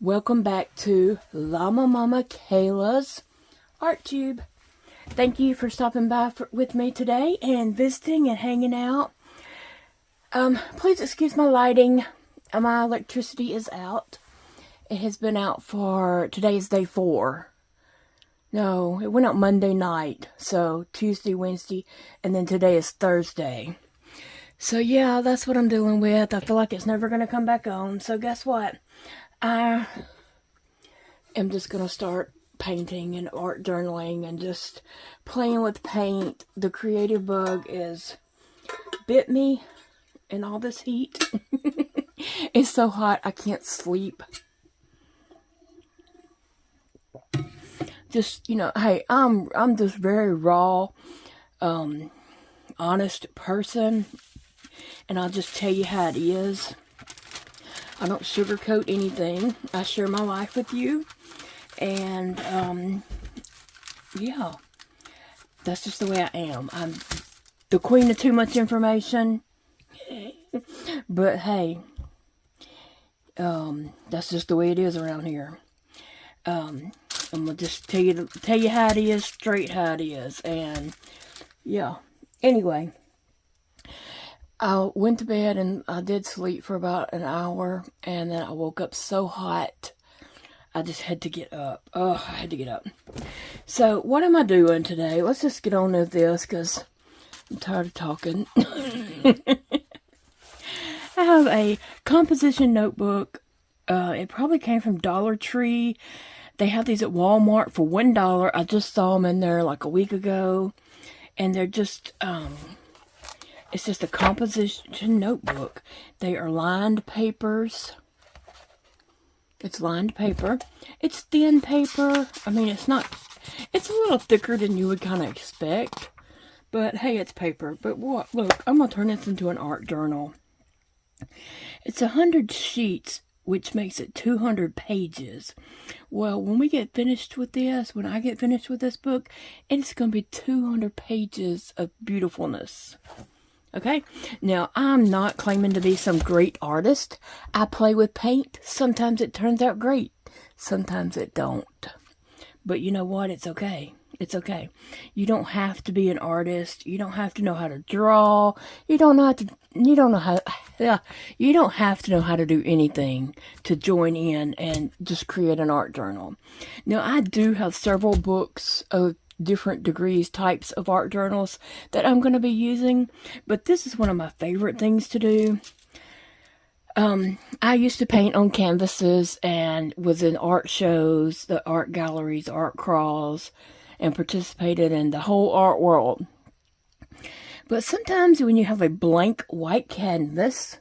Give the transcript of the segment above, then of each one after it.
Welcome back to Llamamakayla's Art Tube. Thank you for stopping by with me today and visiting and hanging out. Please excuse my lighting. My electricity is out. It has been out for, today is day 4. No, it went out Monday night. So Tuesday, Wednesday, and then today is Thursday. So yeah, that's what I'm dealing with. I feel like it's never going to come back on. So guess what? I am just going to start painting and art journaling and just playing with paint. The creative bug is bit me in all this heat. It's so hot I can't sleep. Just, you know, hey, I'm just very raw, honest person, and I'll just tell you how it is. I don't sugarcoat anything. I share my life with you. And, yeah. That's just the way I am. I'm the queen of too much information. But, hey. That's just the way it is around here. I'm going to just tell you how it is, straight how it is. And, yeah. Anyway. I went to bed and I did sleep for about an hour, and then I woke up so hot, I just had to get up. Oh, I had to get up. So, what am I doing today? Let's just get on with this, because I'm tired of talking. I have a composition notebook. It probably came from Dollar Tree. They have these at Walmart for $1. I just saw them in there like a week ago, and they're just, it's just a composition notebook. They are lined papers. It's lined paper. It's thin paper. I mean, it's not... It's a little thicker than you would kind of expect. But, hey, it's paper. But what? Look, I'm going to turn this into an art journal. It's 100 sheets, which makes it 200 pages. Well, when we get finished with this, when I get finished with this book, it's going to be 200 pages of beautifulness. Okay, now I'm not claiming to be some great artist. I play with paint. Sometimes it turns out great. Sometimes it don't. But you know what? It's okay. It's okay. You don't have to be an artist. You don't have to know how to draw. You don't have to know how to do anything to join in and just create an art journal. Now, I do have several books of different degrees, types of art journals that I'm going to be using, but this is one of my favorite things to do. I used to paint on canvases and was in art shows, the art galleries, art crawls, and participated in the whole art world. But sometimes when you have a blank white canvas,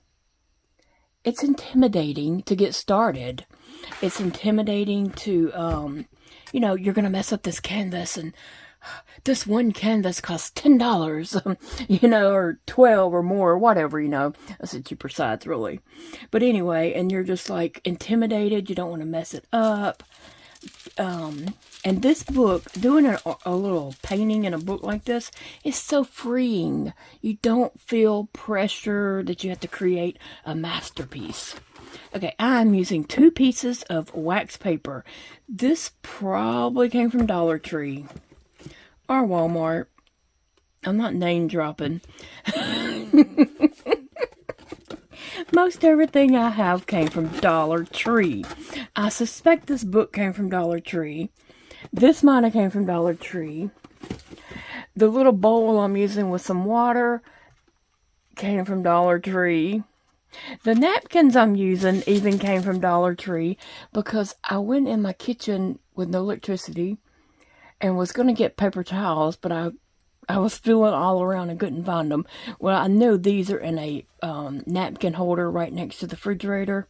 it's intimidating to get started. It's intimidating to, you know, you're going to mess up this canvas, and this one canvas costs $10, you know, or 12 or more, or whatever, you know. That's the cheaper sides, really. But anyway, and you're just like intimidated. You don't want to mess it up. And this book, doing a little painting in a book like this is so freeing. You don't feel pressure that you have to create a masterpiece. Okay, I'm using 2 pieces of wax paper. This probably came from Dollar Tree or Walmart. I'm not name dropping. Most everything I have came from Dollar Tree. I suspect this book came from Dollar Tree. This might have came from Dollar Tree. The little bowl I'm using with some water came from Dollar Tree. The napkins I'm using even came from Dollar Tree because I went in my kitchen with no electricity and was going to get paper towels, but I was feeling all around and couldn't find them. Well, I know these are in a napkin holder right next to the refrigerator,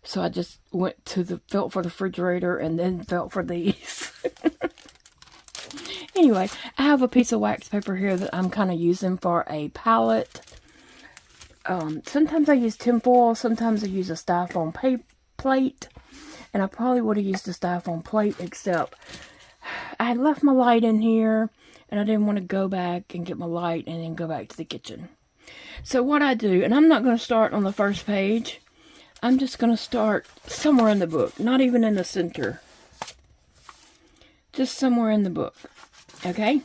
so I just went to felt for the refrigerator and then felt for these. Anyway, I have a piece of wax paper here that I'm kind of using for a palette. Sometimes I use tinfoil, sometimes I use a styrofoam plate, and I probably would have used a styrofoam plate, except I had left my light in here, and I didn't want to go back and get my light and then go back to the kitchen. So what I do, and I'm not going to start on the first page, I'm just going to start somewhere in the book. Not even in the center. Just somewhere in the book. Okay?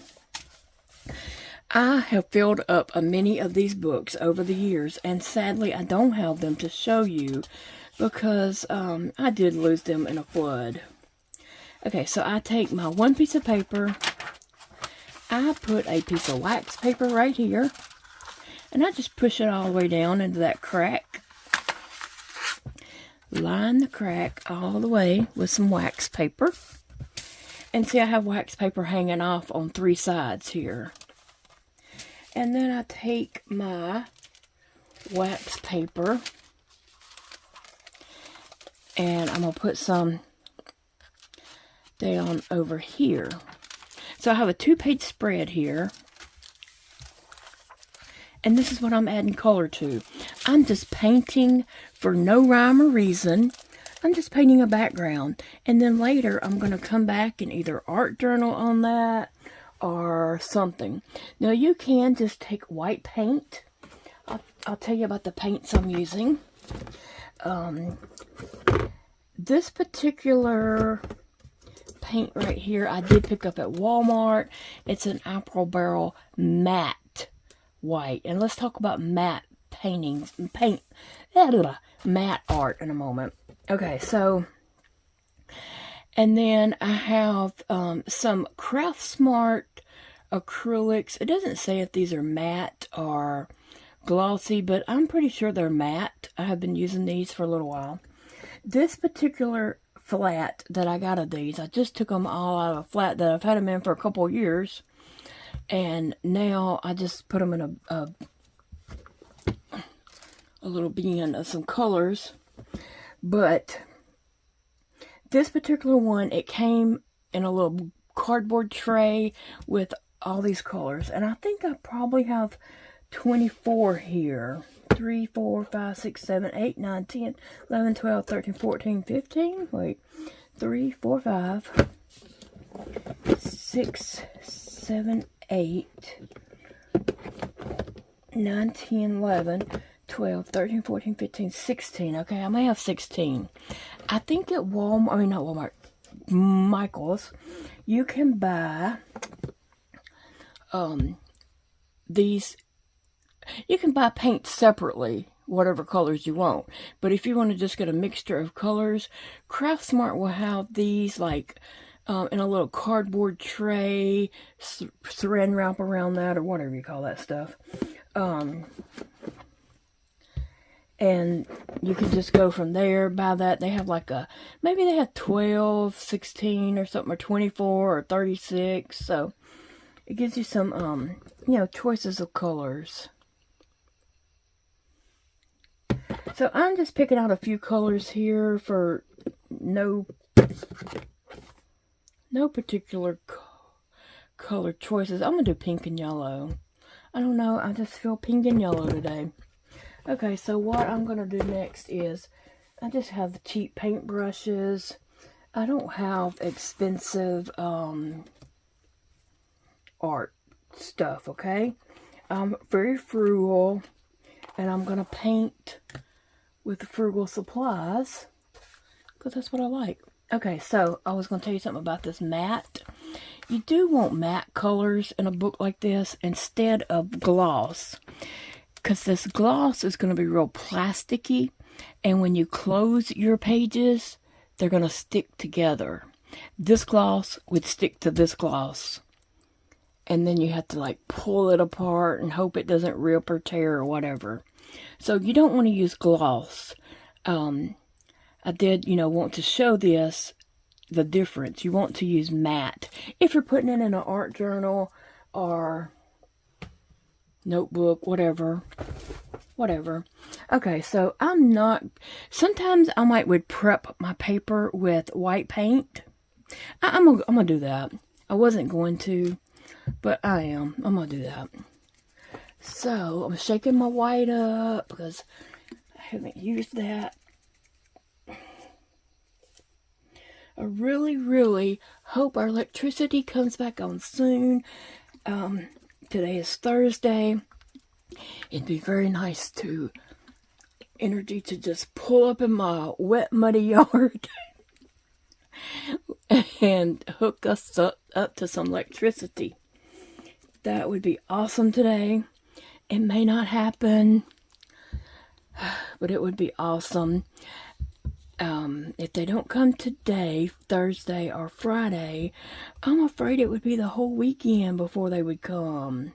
I have filled up many of these books over the years, and sadly I don't have them to show you because I did lose them in a flood. Okay, so I take my one piece of paper, I put a piece of wax paper right here, and I just push it all the way down into that crack. Line the crack all the way with some wax paper. And see, I have wax paper hanging off on 3 sides here. And then I take my wax paper and I'm going to put some down over here. So I have a 2-page spread here. And this is what I'm adding color to. I'm just painting for no rhyme or reason. I'm just painting a background. And then later I'm going to come back and either art journal on that or something. Now you can just take white paint. I'll tell you about the paints I'm using. This particular paint right here I did pick up at Walmart. It's an apple barrel matte white. And let's talk about matte paintings, matte art in a moment. Okay, so, and then I have some Craft Smart acrylics. It doesn't say if these are matte or glossy, but I'm pretty sure they're matte. I have been using these for a little while. This particular flat that I got of these, I just took them all out of a flat that I've had them in for a couple of years. And now I just put them in a little bin of some colors. But this particular one, it came in a little cardboard tray with all these colors. And I think I probably have 24 here. 3, 4, 5, 6, 7, 8, 9, 10, 11, 12, 13, 14, 15. Wait. 3, 4, 5, 6, 7, 8, 9, 10, 11, 12, 13, 14, 15, 16. Okay, I may have 16. I think at Walmart, I mean not Walmart, Michael's, you can buy these, you can buy paint separately, whatever colors you want. But if you want to just get a mixture of colors, Craft Smart will have these like in a little cardboard tray, saran wrap around that, or whatever you call that stuff. And you can just go from there, buy that. They have like maybe they have 12, 16 or something, or 24 or 36. So it gives you some, choices of colors. So I'm just picking out a few colors here for no particular color choices. I'm going to do pink and yellow. I don't know. I just feel pink and yellow today. Okay, so what I'm going to do next is I just have cheap paint brushes. I don't have expensive art stuff, okay? I'm very frugal, and I'm going to paint with frugal supplies because that's what I like. Okay, so I was going to tell you something about this matte. You do want matte colors in a book like this instead of gloss, because this gloss is going to be real plasticky, and when you close your pages, they're going to stick together. This gloss would stick to this gloss, and then you have to like pull it apart and hope it doesn't rip or tear or whatever. So you don't want to use gloss. I did, want to show this, the difference. You want to use matte. If you're putting it in an art journal or notebook, whatever. Okay, so sometimes I would prep my paper with white paint. I'm gonna do that. I wasn't going to, but I am. I'm gonna do that. So I'm shaking my white up because I haven't used that. I really, really hope our electricity comes back on soon. Today is Thursday. It'd be very nice to energy to just pull up in my wet, muddy yard and hook us up to some electricity. That would be awesome today. It may not happen, but it would be awesome. If they don't come today, Thursday or Friday, I'm afraid it would be the whole weekend before they would come.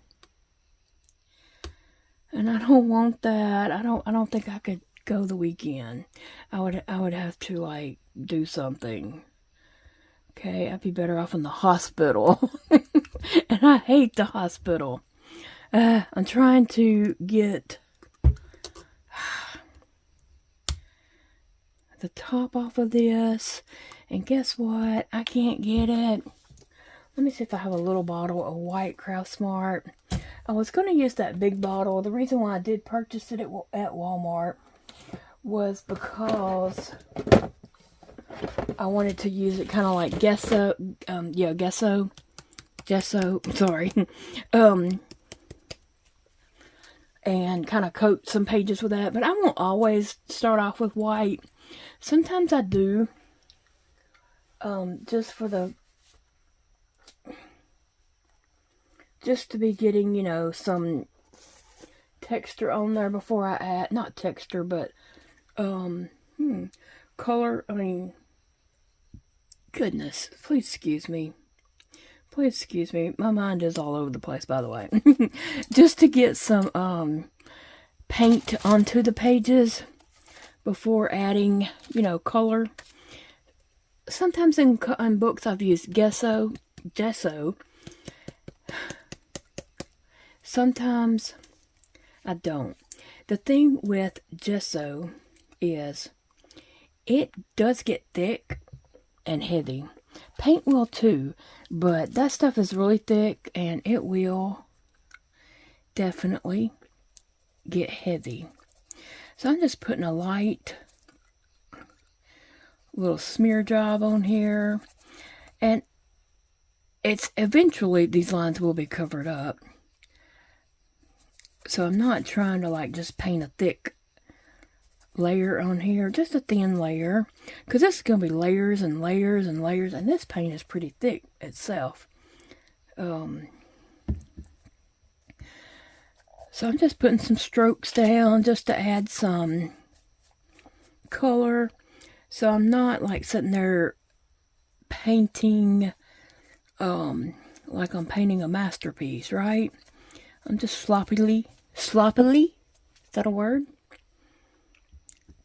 And I don't want that. I don't think I could go the weekend. I would have to like do something. Okay, I'd be better off in the hospital. And I hate the hospital. I'm trying to get the top off of this, and guess what? I can't get it. Let me see if I have a little bottle of white Craft Smart. I was going to use that big bottle. The reason why I did purchase it at Walmart was because I wanted to use it kind of like gesso, sorry, and kind of coat some pages with that. But I won't always start off with white. Sometimes I do, just to be getting, you know, some texture on there before I add, not texture, but, color, I mean, goodness, please excuse me. Please excuse me. My mind is all over the place, by the way. Just to get some, paint onto the pages before adding, you know, color. Sometimes in books I've used gesso. Sometimes I don't. The thing with gesso is it does get thick and heavy. Paint will too, but that stuff is really thick and it will definitely get heavy. So I'm just putting a light little smear job on here, and it's eventually these lines will be covered up. So I'm not trying to like just paint a thick layer on here, just a thin layer, because this is going to be layers and layers and layers, and this paint is pretty thick itself. So I'm just putting some strokes down just to add some color. So I'm not like sitting there painting like I'm painting a masterpiece, right? I'm just sloppily, is that a word?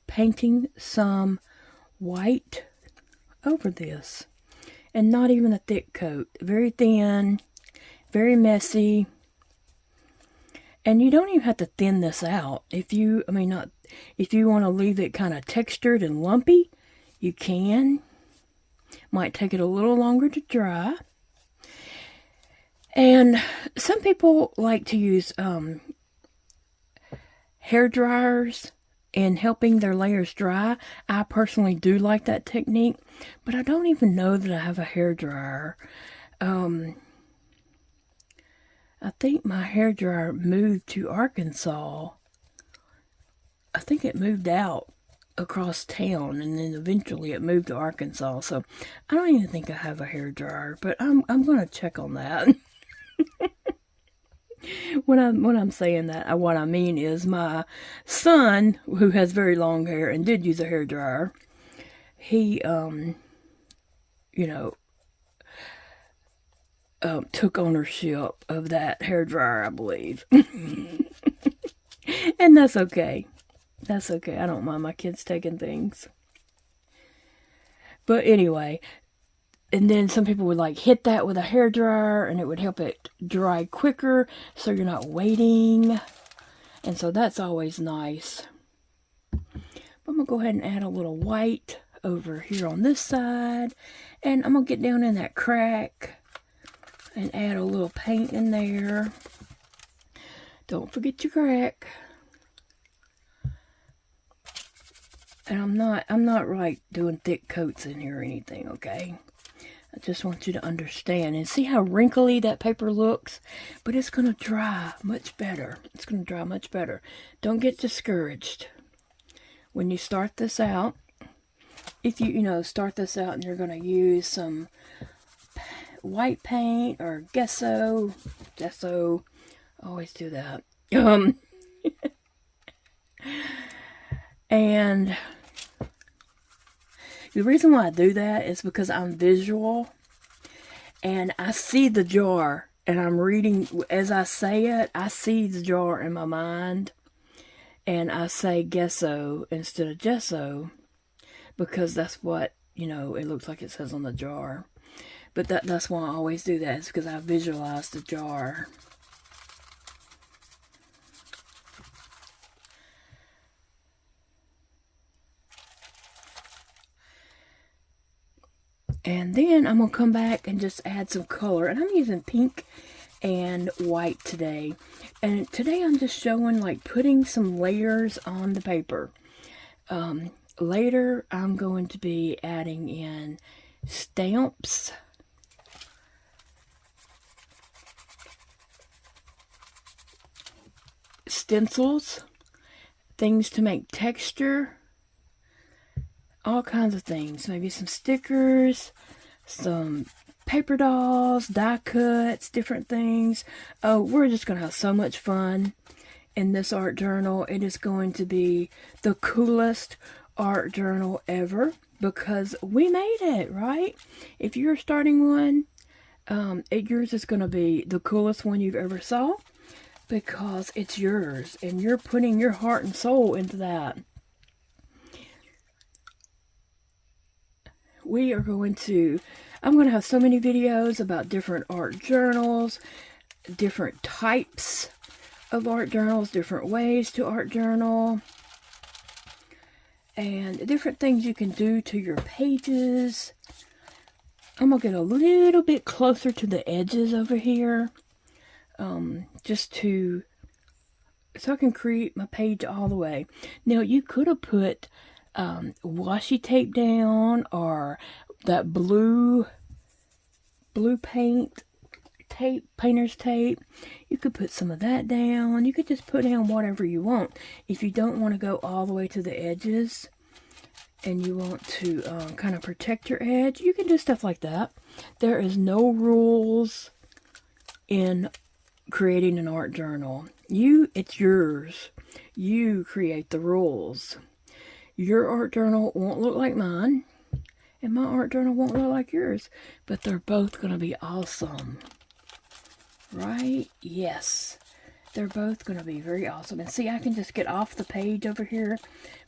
Painting some white over this. And not even a thick coat. Very thin, very messy. And you don't even have to thin this out. If you want to leave it kind of textured and lumpy, you can. Might take it a little longer to dry. And some people like to use hair dryers in helping their layers dry. I personally do like that technique, but I don't even know that I have a hair dryer. I think my hair dryer moved to Arkansas. I think it moved out across town, and then eventually it moved to Arkansas. So I don't even think I have a hair dryer, but I'm going to check on that. When I'm saying that, what I mean is my son, who has very long hair and did use a hair dryer, he took ownership of that hair dryer, I believe. And that's okay. That's okay. I don't mind my kids taking things. But anyway, and then some people would like hit that with a hair dryer and it would help it dry quicker so you're not waiting. And so that's always nice. But I'm going to go ahead and add a little white over here on this side. And I'm going to get down in that crack and add a little paint in there. Don't forget your crack. And I'm not like doing thick coats in here or anything, okay? I just want you to understand. And see how wrinkly that paper looks? But it's going to dry much better. It's going to dry much better. Don't get discouraged. when you start this out, if you start this out and you're going to use some white paint or gesso, I always do that. And the reason why I do that is because I'm visual and I see the jar and I'm reading as I say it. I see the jar in my mind and I say gesso instead of gesso because that's what it looks like it says on the jar. But that's why I always do that, is because I visualize the jar. And then I'm going to come back and just add some color. And I'm using pink and white today. And today I'm just showing like putting some layers on the paper. Later I'm going to be adding in stamps. Stencils. Things to make texture. All kinds of things. Maybe some stickers, some paper dolls, die cuts, different things. Oh, we're just going to have so much fun in this art journal. It is going to be the coolest art journal ever because we made it, right? If you're starting one, yours is going to be the coolest one you've ever saw because it's yours and you're putting your heart and soul into that. I'm going to have so many videos about different art journals, different types of art journals, different ways to art journal, and different things you can do to your pages. I'm going to get a little bit closer to the edges over here, so I can create my page all the way. Now, you could have put washi tape down or that blue paint tape, painter's tape. You could put some of that down. You could just put down whatever you want. If you don't want to go all the way to the edges and you want to kind of protect your edge, you can do stuff like that. There is no rules in creating an art journal. It's yours. You create the rules. Your art journal won't look like mine, and my art journal won't look like yours, but they're both going to be awesome, right? Yes, they're both going to be very awesome. And see, I can just get off the page over here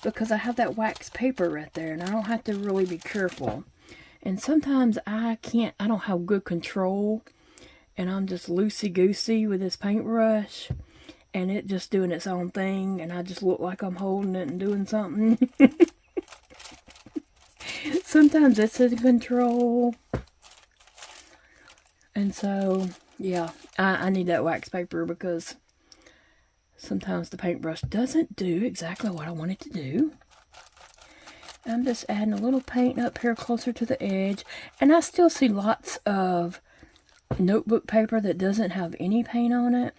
because I have that wax paper right there, and I don't have to really be careful. And sometimes I don't have good control, and I'm just loosey-goosey with this paintbrush. And it just doing its own thing, and I just look like I'm holding it and doing something. Sometimes it's in control. And so, yeah, I need that wax paper because sometimes the paintbrush doesn't do exactly what I want it to do. I'm just adding a little paint up here closer to the edge. And I still see lots of notebook paper that doesn't have any paint on it.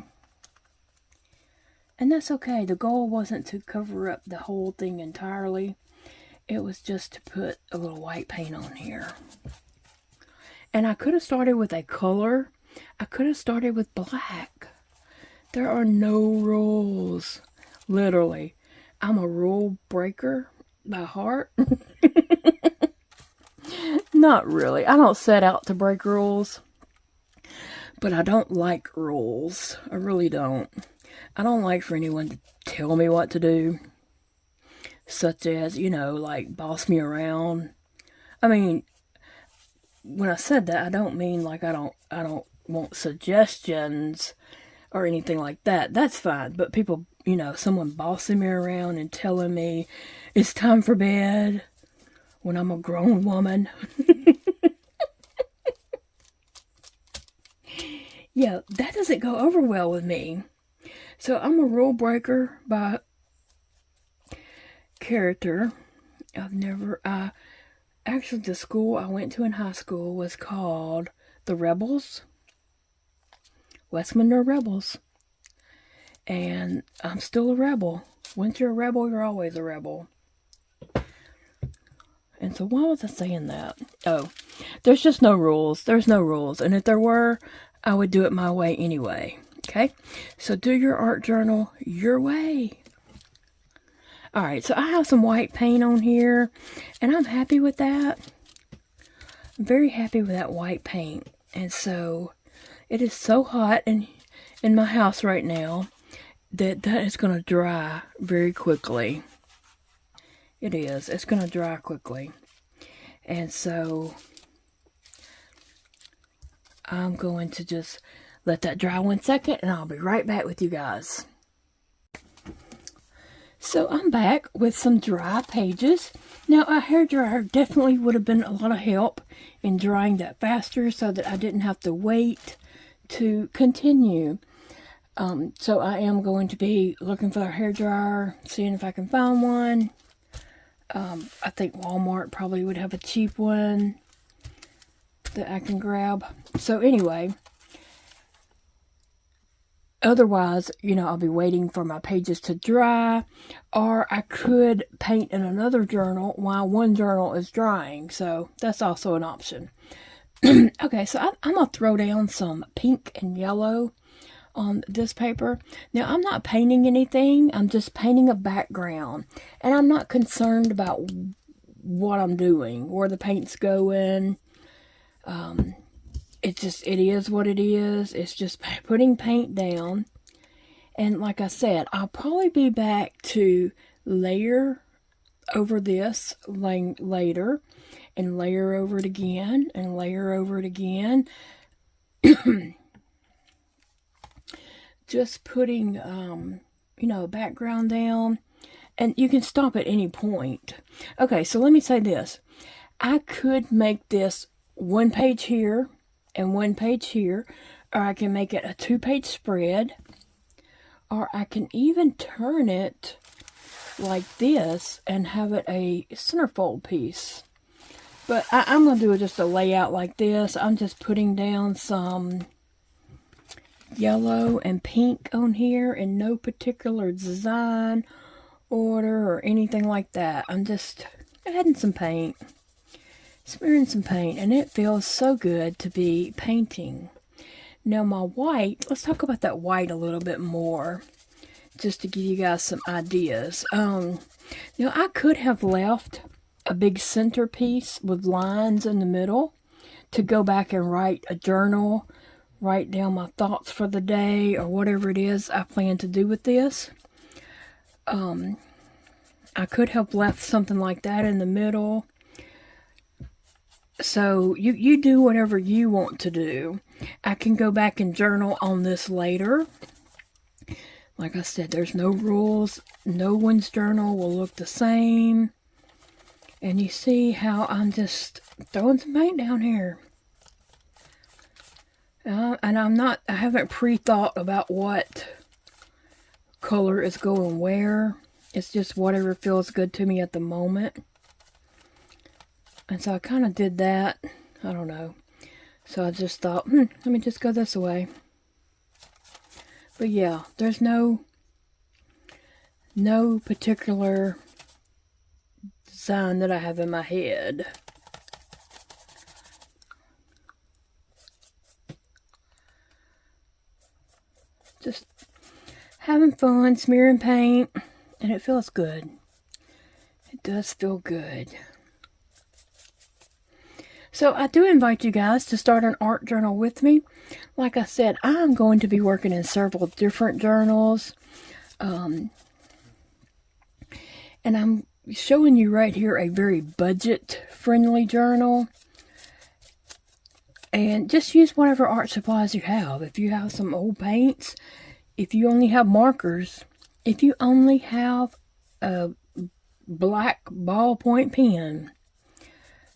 And that's okay. The goal wasn't to cover up the whole thing entirely. It was just to put a little white paint on here. And I could have started with a color. I could have started with black. There are no rules. Literally. I'm a rule breaker by heart. Not really. I don't set out to break rules. But I don't like rules. I really don't. I don't like for anyone to tell me what to do. Such as, like boss me around. I mean, when I said that, I don't mean like I don't want suggestions or anything like that. That's fine. But people, someone bossing me around and telling me it's time for bed when I'm a grown woman. Yeah, that doesn't go over well with me. So I'm a rule breaker by character. Actually the school I went to in high school was called the Rebels. West Monroe Rebels. And I'm still a rebel. Once you're a rebel, you're always a rebel. And so why was I saying that? Oh, there's just no rules. There's no rules. And if there were, I would do it my way anyway. Okay? So do your art journal your way. Alright, so I have some white paint on here. And I'm happy with that. I'm very happy with that white paint. And so it is so hot in my house right now that is going to dry very quickly. It is. It's going to dry quickly. And so I'm going to just let that dry 1 second and I'll be right back with you guys. So I'm back with some dry pages. Now a hairdryer definitely would have been a lot of help in drying that faster so that I didn't have to wait to continue. So I am going to be looking for a hairdryer, seeing if I can find one. I think Walmart probably would have a cheap one that I can grab. So anyway, otherwise, you know, I'll be waiting for my pages to dry, or I could paint in another journal while one journal is drying. So that's also an option. Okay, so I'm going to throw down some pink and yellow on this paper. Now, I'm not painting anything. I'm just painting a background. And I'm not concerned about what I'm doing, where the paint's going. It is what it is. It's just putting paint down. And like I said, I'll probably be back to layer over this later. And layer over it again. And layer over it again. Just putting, you know, background down. And you can stop at any point. Okay, so let me say this. I could make this 1 page here and 1 page here. Or I can make it a 2-page spread. Or I can even turn it like this and have it a centerfold piece. But I'm going to do just a layout like this. I'm just putting down some yellow and pink on here in no particular design order or anything like that. I'm just adding some paint, smearing some paint, and it feels so good to be painting. Now my white, let's talk about that white a little bit more, just to give you guys some ideas. Now I could have left a big centerpiece with lines in the middle to go back and write a journal, write down my thoughts for the day, or whatever it is I plan to do with this. I could have left something like that in the middle. So you do whatever you want to do. I can go back and journal on this later. Like I said, there's no rules. No one's journal will look the same. And you see how I'm just throwing some paint down here. And I haven't pre-thought about what color is going where. It's just whatever feels good to me at the moment. And so I kind of did that. I don't know. So I just thought, let me just go this way. But yeah, there's no particular design that I have in my head. Just having fun, smearing paint, and it feels good. It does feel good. So I do invite you guys to start an art journal with me. Like I said, I'm going to be working in several different journals. And I'm showing you right here a very budget-friendly journal. And just use whatever art supplies you have. If you have some old paints, if you only have markers, if you only have a black ballpoint pen,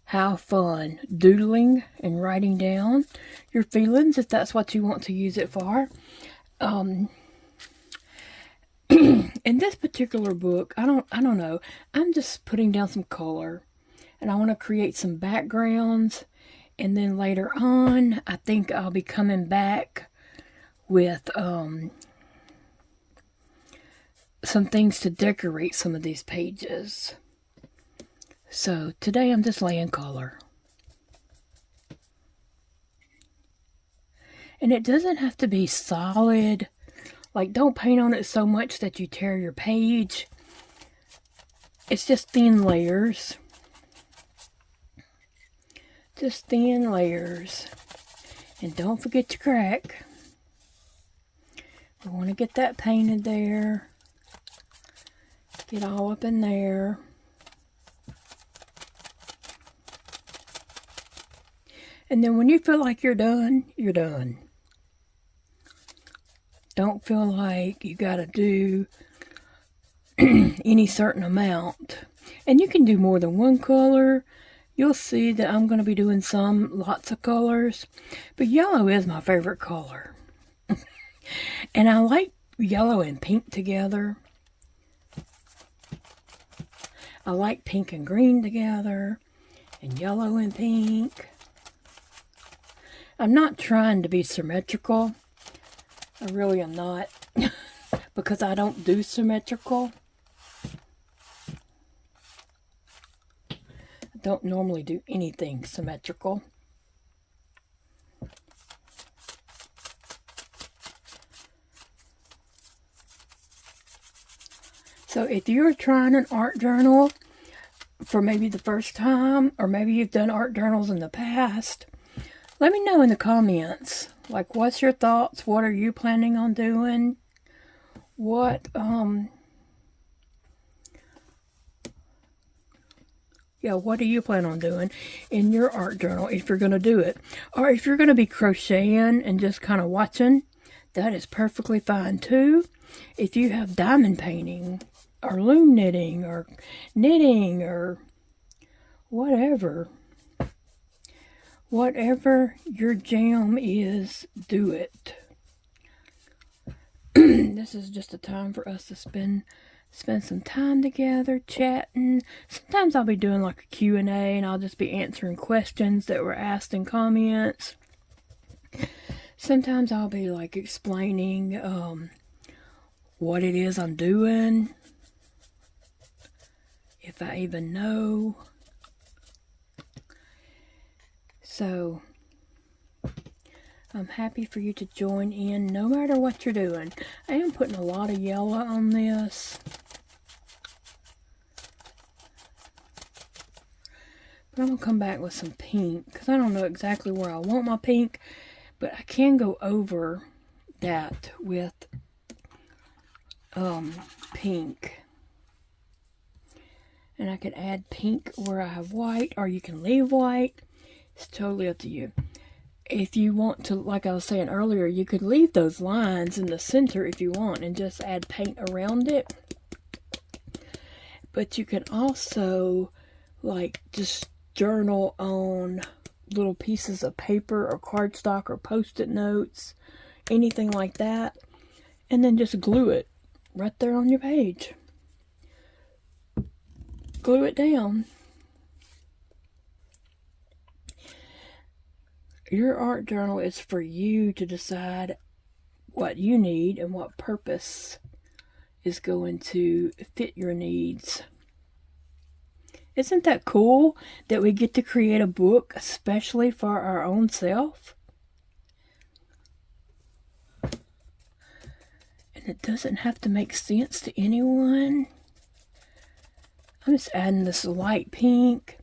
have fun doodling and writing down your feelings if that's what you want to use it for. In this particular book, I don't know. I'm just putting down some color, and I want to create some backgrounds. And then later on, I think I'll be coming back with some things to decorate some of these pages. So today I'm just laying color. And it doesn't have to be solid. Like, don't paint on it so much that you tear your page. It's just thin layers. Just thin layers. And don't forget to crack. We want to get that painted there. Get all up in there. And then when you feel like you're done, you're done. Don't feel like you got to do any certain amount. And you can do more than one color. You'll see that I'm going to be doing lots of colors. But yellow is my favorite color. And I like yellow and pink together. I like pink and green together. And yellow and pink. I'm not trying to be symmetrical. I really am not. Because I don't do symmetrical. I don't normally do anything symmetrical. So if you're trying an art journal for maybe the first time, or maybe you've done art journals in the past, let me know in the comments. Like, what's your thoughts? What are you planning on doing? What do you plan on doing in your art journal if you're going to do it? Or if you're going to be crocheting and just kind of watching, that is perfectly fine too. If you have diamond painting or loom knitting or whatever. Whatever your jam is, do it. This is just a time for us to spend some time together, chatting. Sometimes I'll be doing like a Q&A and I'll just be answering questions that were asked in comments. Sometimes I'll be like explaining what it is I'm doing. If I even know. So, I'm happy for you to join in no matter what you're doing. I am putting a lot of yellow on this. But I'm going to come back with some pink. Because I don't know exactly where I want my pink. But I can go over that with pink. And I can add pink where I have white. Or you can leave white. It's totally up to you. If you want to, like I was saying earlier, you could leave those lines in the center if you want and just add paint around it. But you can also, like, just journal on little pieces of paper or cardstock or post-it notes, anything like that, and then just glue it right there on your page. Glue it down. Your art journal is for you to decide what you need and what purpose is going to fit your needs. Isn't that cool that we get to create a book especially for our own self? And it doesn't have to make sense to anyone. I'm just adding this light pink.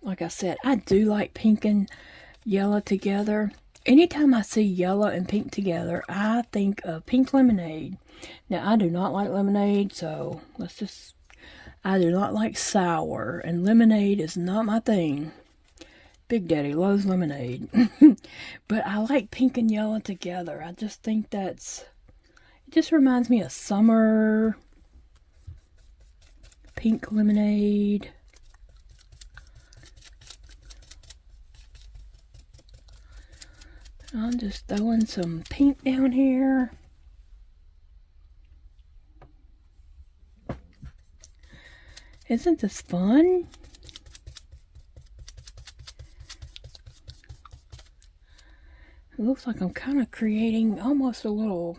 Like I said, I do like pink and yellow together. Anytime I see yellow and pink together, I think of pink lemonade. Now, I do not like lemonade, so I do not like sour, and lemonade is not my thing. Big Daddy loves lemonade. But I like pink and yellow together. I just think it just reminds me of summer. Pink lemonade. I'm just throwing some pink down here. Isn't this fun? It looks like I'm kind of creating almost a little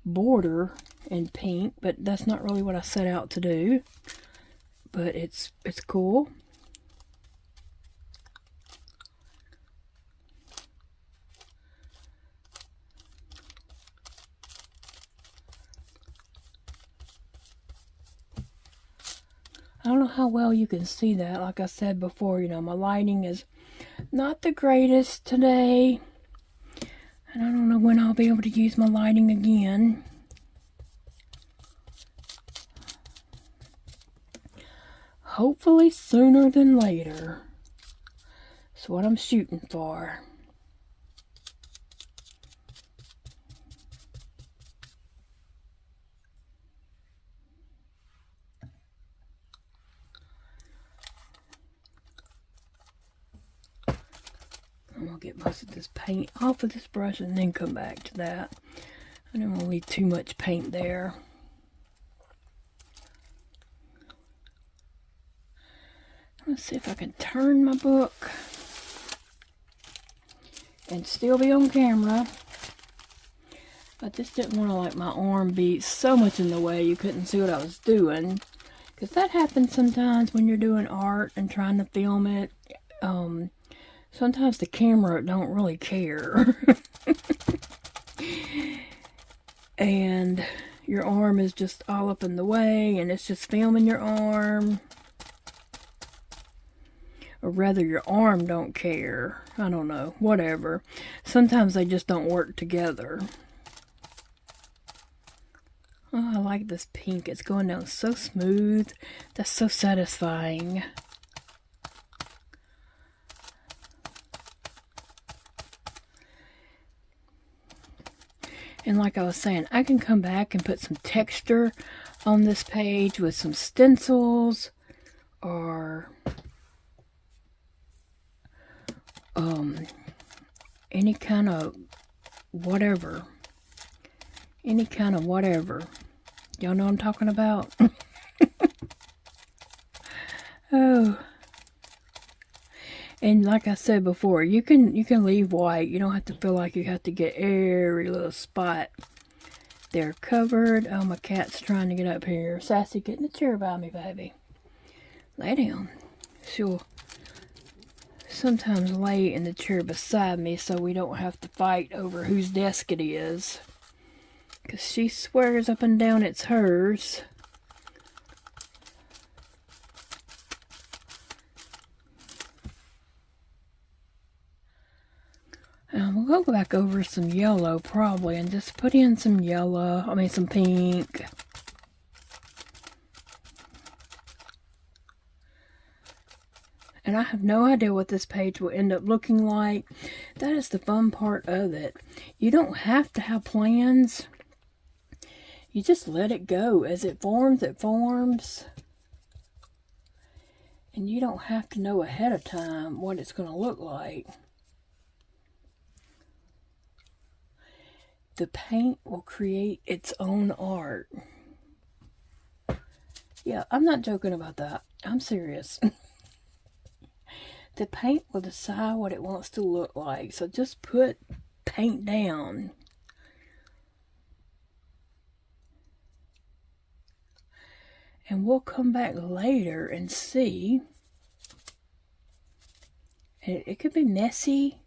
border in pink, but that's not really what I set out to do. But it's cool. I don't know how well you can see that. Like I said before, you know, my lighting is not the greatest today. And I don't know when I'll be able to use my lighting again. Hopefully sooner than later. That's what I'm shooting for. I'm going to get most of this paint off of this brush and then come back to that. I don't want to leave too much paint there. Let's see if I can turn my book and still be on camera. I just didn't want to let my arm be so much in the way you couldn't see what I was doing. Because that happens sometimes when you're doing art and trying to film it. Sometimes the camera don't really care. And your arm is just all up in the way and it's just filming your arm. Or rather, your arm don't care. I don't know. Whatever. Sometimes they just don't work together. Oh, I like this pink. It's going down so smooth. That's so satisfying. And like I was saying, I can come back and put some texture on this page with some stencils or any kind of whatever. Any kind of whatever. Y'all know what I'm talking about? Oh. And like I said before, you can leave white. You don't have to feel like you have to get every little spot there covered. Oh, my cat's trying to get up here. Sassy, get in the chair by me, baby. Lay down. She'll sometimes lay in the chair beside me so we don't have to fight over whose desk it is. Because she swears up and down it's hers. We'll go back over some yellow probably and just put in some yellow, some pink. And I have no idea what this page will end up looking like. That is the fun part of it. You don't have to have plans. You just let it go. As it forms, it forms. And you don't have to know ahead of time what it's going to look like. The paint will create its own art. Yeah, I'm not joking about that. I'm serious. The paint will decide what it wants to look like. So just put paint down. And we'll come back later and see. It could be messy.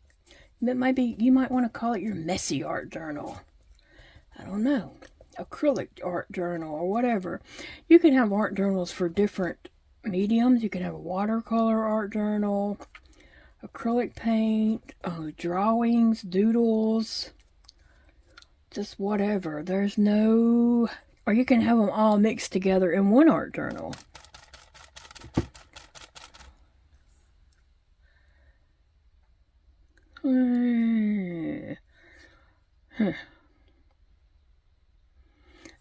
It might be, you might want to call it your messy art journal. I don't know. Acrylic art journal or whatever. You can have art journals for different mediums. You can have a watercolor art journal, acrylic paint, drawings, doodles, just whatever. There's no, or you can have them all mixed together in one art journal.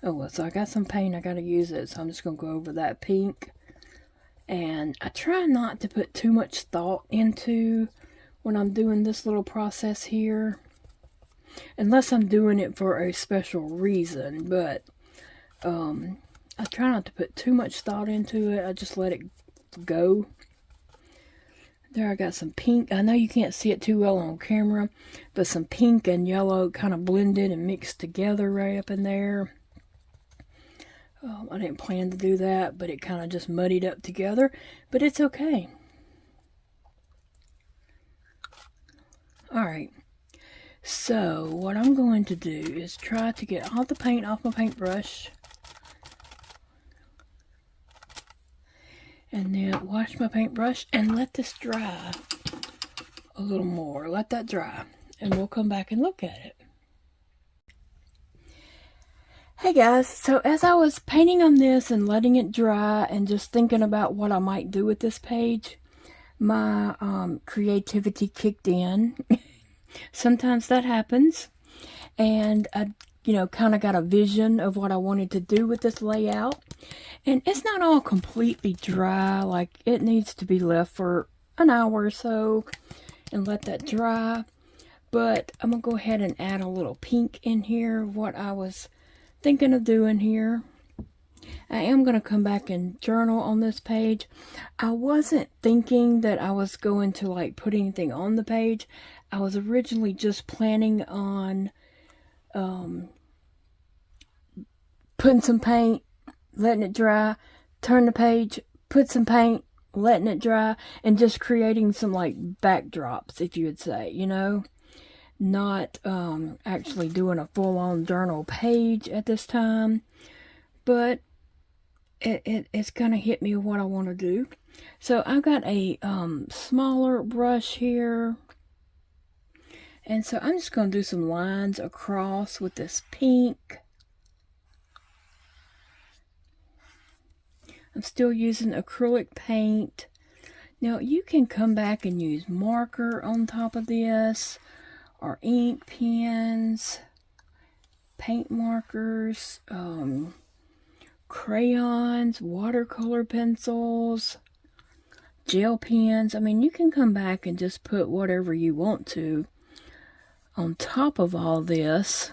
Oh, well, so I got some paint. I got to use it, so I'm just going to go over that pink. And I try not to put too much thought into when I'm doing this little process here. Unless I'm doing it for a special reason. But I try not to put too much thought into it. I just let it go. There I got some pink. I know you can't see it too well on camera, but some pink and yellow kind of blended and mixed together right up in there. I didn't plan to do that, but it kind of just muddied up together, but it's okay. Alright, so what I'm going to do is try to get all the paint off my paintbrush. And then wash my paintbrush and let this dry a little more. Let that dry. And we'll come back and look at it. Hey guys, so as I was painting on this and letting it dry and just thinking about what I might do with this page, my creativity kicked in. Sometimes that happens. And I kind of got a vision of what I wanted to do with this layout. And it's not all completely dry, like it needs to be left for an hour or so and let that dry. But I'm going to go ahead and add a little pink in here, what I was thinking of doing here. I am going to come back and journal on this page. I wasn't thinking that I was going to like put anything on the page. I was originally just planning on putting some paint, letting it dry, turn the page, put some paint, letting it dry, and just creating some like backdrops, if you would say, not actually doing a full-on journal page at this time, but it's gonna hit me what I want to do. So I've got a smaller brush here, and so I'm just gonna do some lines across with this pink. I'm still using acrylic paint. Now you can come back and use marker on top of this, or ink pens, paint markers, crayons, watercolor pencils, gel pens. I mean, you can come back and just put whatever you want to on top of all this.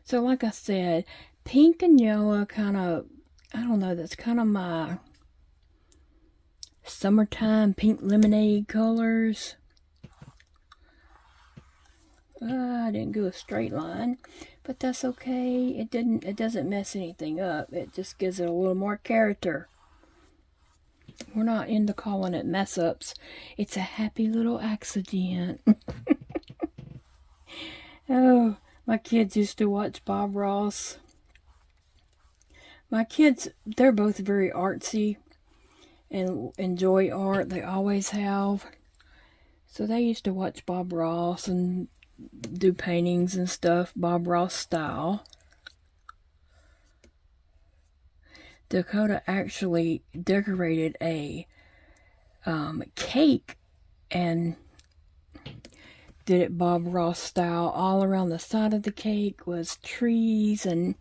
So like I said, pink and yellow kind of, I don't know, that's kind of my summertime pink lemonade colors. I didn't do a straight line, but that's okay. It doesn't mess anything up. It just gives it a little more character. We're not into calling it mess ups. It's a happy little accident. Oh, my kids used to watch Bob Ross. My kids, they're both very artsy and enjoy art. They always have. So they used to watch Bob Ross and do paintings and stuff, Bob Ross style. Dakota actually decorated a cake and did it Bob Ross style. All around the side of the cake was trees and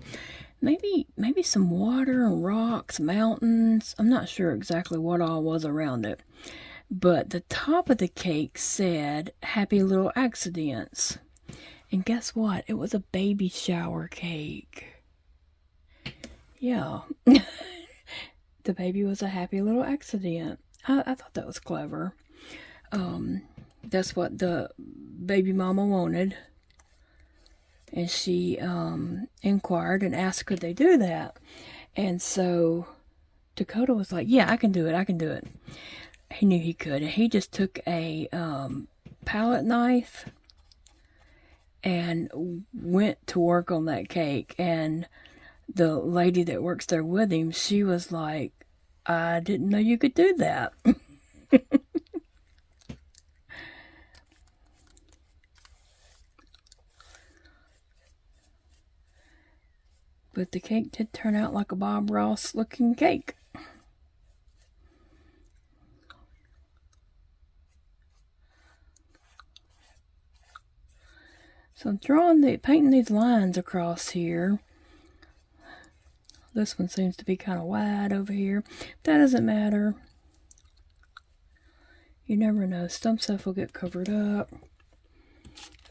maybe some water and rocks, mountains. I'm not sure exactly what all was around it. But the top of the cake said, "Happy Little Accidents." And guess what? It was a baby shower cake. Yeah. The baby was a happy little accident. I thought that was clever. That's what the baby mama wanted. And she inquired and asked, could they do that? And so Dakota was like, yeah, I can do it. I can do it. He knew he could. And he just took a palette knife and went to work on that cake. And the lady that works there with him, she was like, I didn't know you could do that. But the cake did turn out like a Bob Ross looking cake. So I'm painting these lines across here. This one seems to be kind of wide over here. That doesn't matter. You never know. Some stuff will get covered up.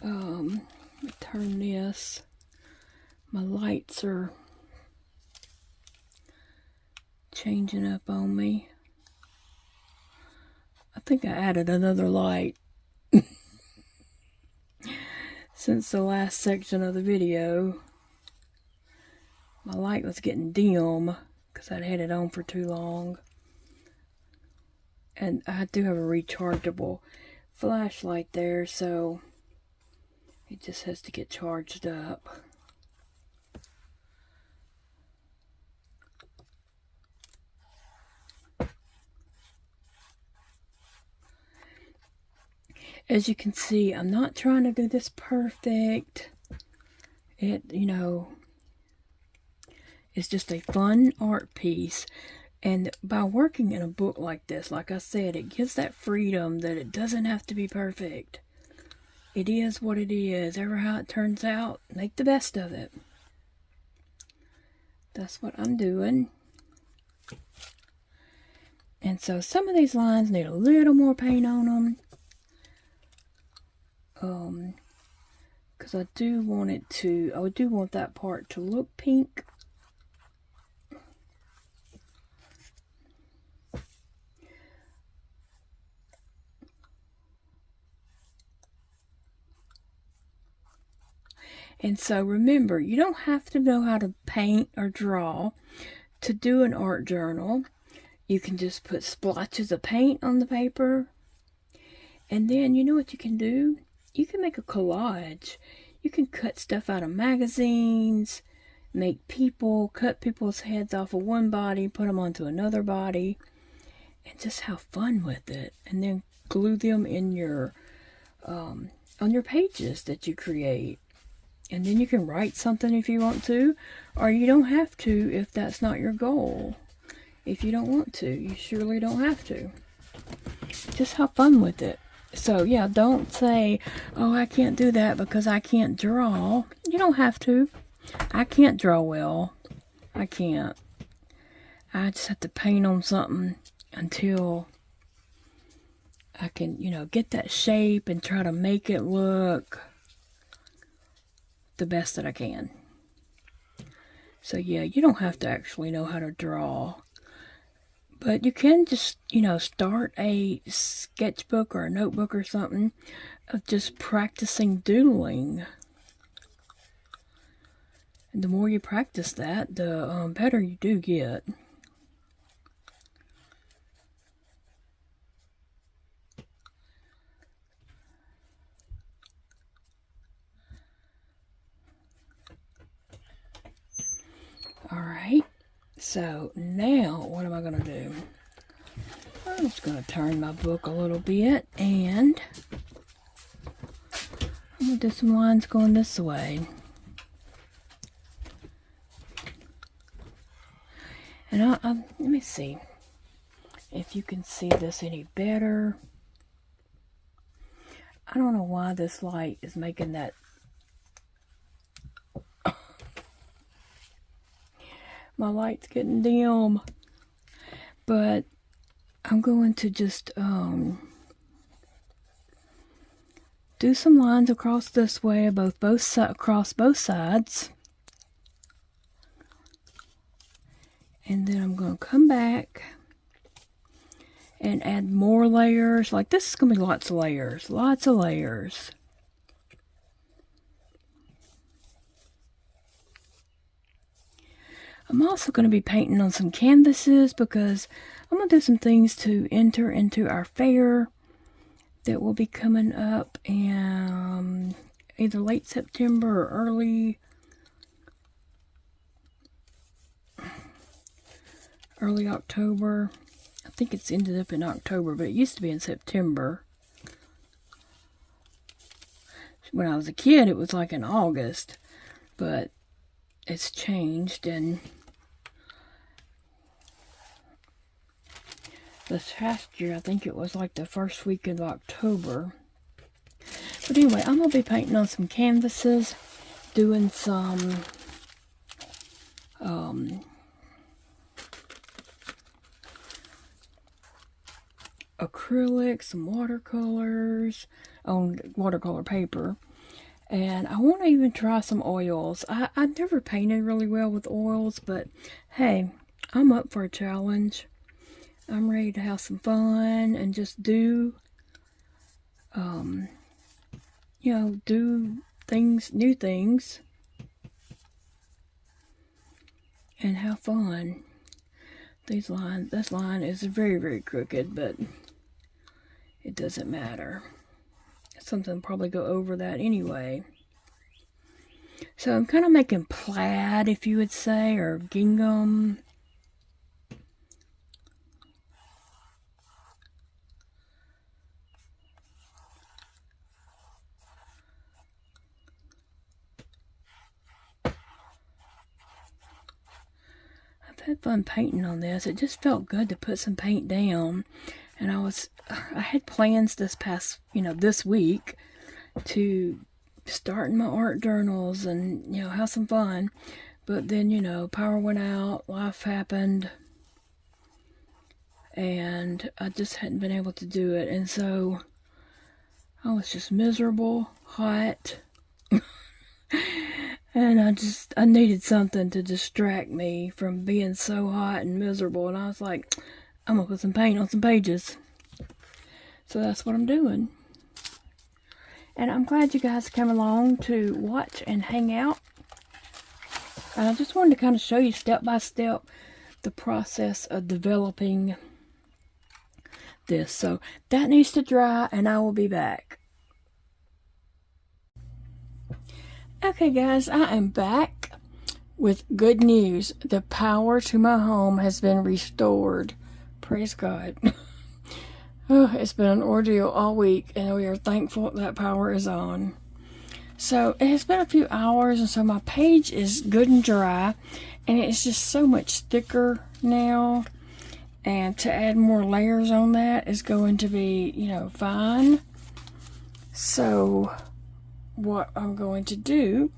Let me turn this. My lights are changing up on me. I think I added another light since the last section of the video. My light was getting dim because I'd had it on for too long. And I do have a rechargeable flashlight there, so it just has to get charged up. As you can see, I'm not trying to do this perfect. You know, it's just a fun art piece. And by working in a book like this, like I said, it gives that freedom that it doesn't have to be perfect. It is what it is. Ever how it turns out, make the best of it. That's what I'm doing. And so some of these lines need a little more paint on them. Because I do want that part to look pink. And so remember, you don't have to know how to paint or draw to do an art journal. You can just put splotches of paint on the paper. And then you know what you can do? You can make a collage. You can cut stuff out of magazines, cut people's heads off of one body, put them onto another body, and just have fun with it. And then glue them in your on your pages that you create. And then you can write something if you want to, or you don't have to if that's not your goal. If you don't want to, you surely don't have to. Just have fun with it. So yeah, don't say, oh, I can't do that because I can't draw. You don't have to. I can't draw well. I can't. I just have to paint on something until I can, you know, get that shape and try to make it look the best that I can. So yeah, you don't have to actually know how to draw. But you can just, you know, start a sketchbook or a notebook or something of just practicing doodling. And the more you practice that, the better you do get. Alright, so now what am I going to do? I'm just going to turn my book a little bit, and I'm going to do some lines going this way. And let me see if you can see this any better. I don't know why this light is making that. My light's getting dim. But I'm going to just do some lines across this way, across both sides. And then I'm going to come back and add more layers. Like this is going to be lots of layers. Lots of layers. I'm also going to be painting on some canvases because I'm going to do some things to enter into our fair that will be coming up in either late September or early October. I think it's ended up in October, but it used to be in September. When I was a kid, it was like in August, but it's changed, and this past year, I think it was like the first week of October. But anyway, I'm going to be painting on some canvases, doing some acrylics, some watercolors on watercolor paper. And I want to even try some oils. I've never painted really well with oils, but hey, I'm up for a challenge. I'm ready to have some fun and just do, you know, do things, new things, and have fun. This line is very, very crooked, but it doesn't matter. Something will probably go over that anyway. So I'm kind of making plaid, if you would say, or gingham. I've had fun painting on this. It just felt good to put some paint down. And I had plans this week to start my art journals and, have some fun. But then, power went out, life happened, and I just hadn't been able to do it. And so I was just miserable, hot, and I needed something to distract me from being so hot and miserable. And I was like, I'm gonna put some paint on some pages. So that's what I'm doing. And I'm glad you guys came along to watch and hang out. And I just wanted to kind of show you step by step the process of developing this. So that needs to dry and I will be back. Okay guys, I am back with good news. The power to my home has been restored. Praise God. Oh, it's been an ordeal all week and we are thankful that power is on. So it has been a few hours, and so my page is good and dry, and it's just so much thicker now. And to add more layers on that is going to be, fine. So what I'm going to do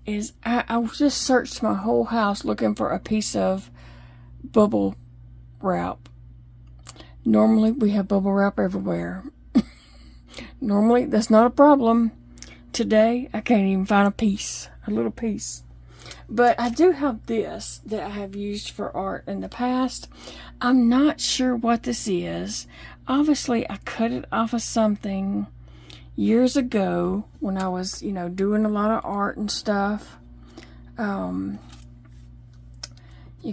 is I just searched my whole house looking for a piece of bubble wrap. Normally we have bubble wrap everywhere. Normally that's not a problem. Today, I can't even find a little piece. But I do have this that I have used for art in the past. I'm not sure what this is. Obviously, I cut it off of something years ago when I was, doing a lot of art and stuff. You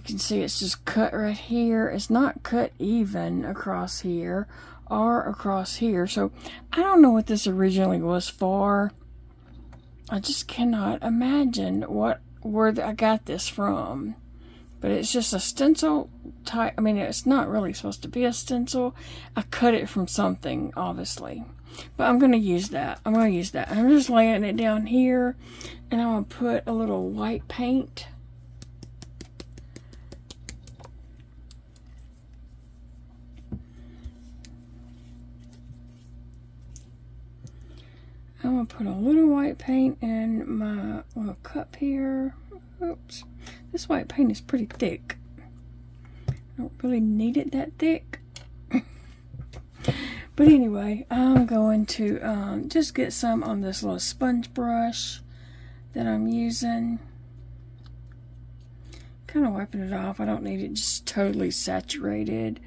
can see it's just cut right here. It's not cut even across here or across here. So, I don't know what this originally was for. I just cannot imagine where I got this from. But it's just a stencil type. I mean, it's not really supposed to be a stencil. I cut it from something, obviously. But I'm going to use that. I'm just laying it down here. And I'm going to put a little white paint. I'm going to put a little white paint in my little cup here. Oops. This white paint is pretty thick. I don't really need it that thick. But anyway, I'm going to just get some on this little sponge brush that I'm using. Kind of wiping it off. I don't need it just totally saturated.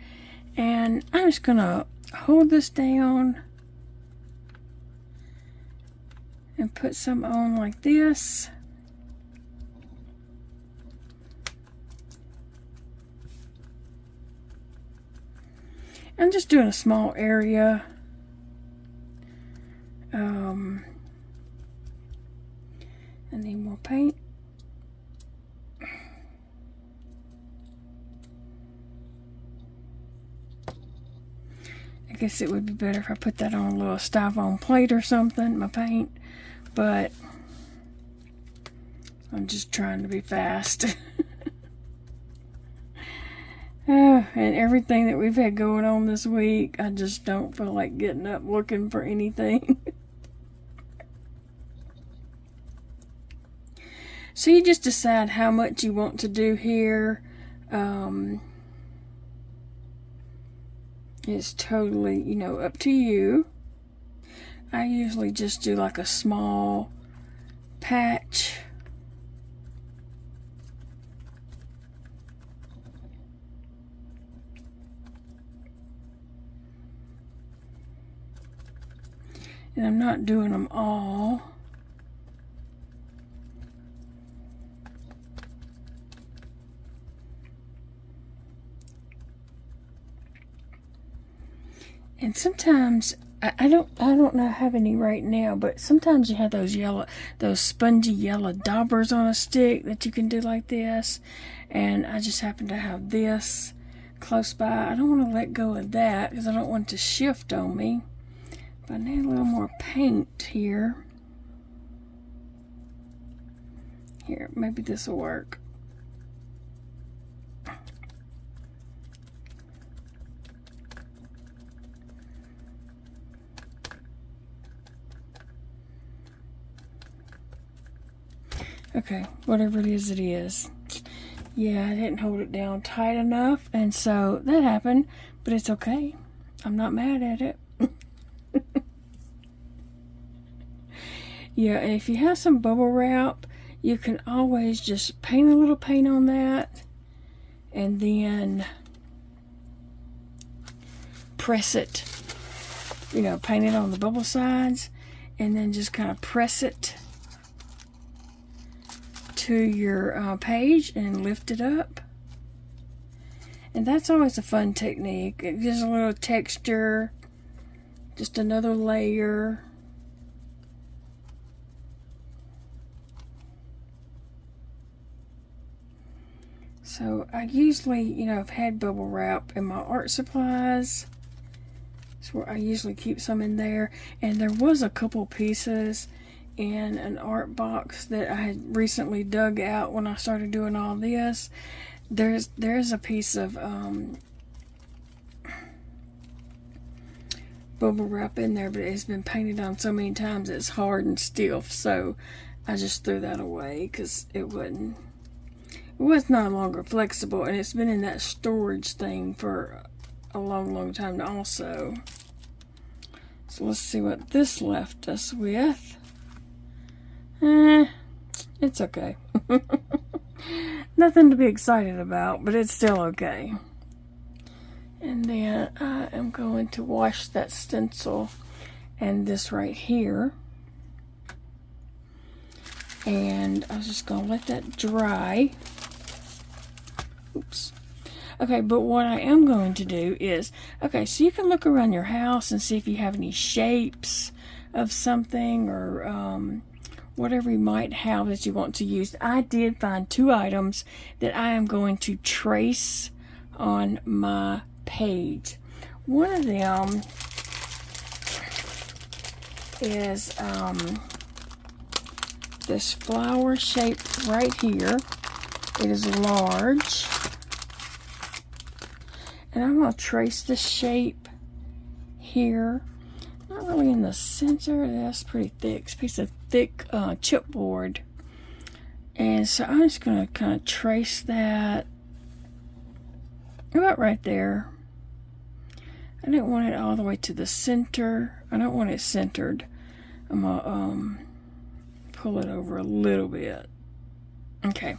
And I'm just going to hold this down and put some on like this. I'm just doing a small area. I need more paint. I guess it would be better if I put that on a little styrofoam plate or something, my paint. But I'm just trying to be fast. And everything that we've had going on this week, I just don't feel like getting up looking for anything. So you just decide how much you want to do here. It's totally, up to you. I usually just do like a small patch. And I'm not doing them all. And sometimes I don't know have any right now, but sometimes you have those spongy yellow daubers on a stick that you can do like this. And I just happen to have this close by. I don't want to let go of that because I don't want it to shift on me. But I need a little more paint here. Here, maybe this will work. Okay, whatever it is, it is. Yeah, I didn't hold it down tight enough, and so that happened, but it's okay. I'm not mad at it. Yeah, and if you have some bubble wrap, you can always just paint a little paint on that, and then press it. You know, paint it on the bubble sides, and then just kind of press it to your page and lift it up. And that's always a fun technique. It gives a little texture, just another layer. So I usually, you know, I've had bubble wrap in my art supplies. That's where I usually keep some in there. And there was a couple pieces in an art box that I had recently dug out when I started doing all this. There's a piece of bubble wrap in there, but it's been painted on so many times it's hard and stiff, so I just threw that away because it was no longer flexible, and it's been in that storage thing for a long time also. So let's see what this left us with. It's okay. Nothing to be excited about, but it's still okay. And then I am going to wash that stencil and this right here. And I was just going to let that dry. Oops. Okay, but what I am going to do is, okay, so you can look around your house and see if you have any shapes of something or whatever you might have that you want to use. I did find 2 items that I am going to trace on my page. One of them is this flower shape right here. It is large. And I'm going to trace the shape here. Not really in the center. That's pretty thick. It's a piece of thick chipboard. And so I'm just going to kind of trace that about right there. I didn't want it all the way to the center. I don't want it centered. I'm going to pull it over a little bit. Okay,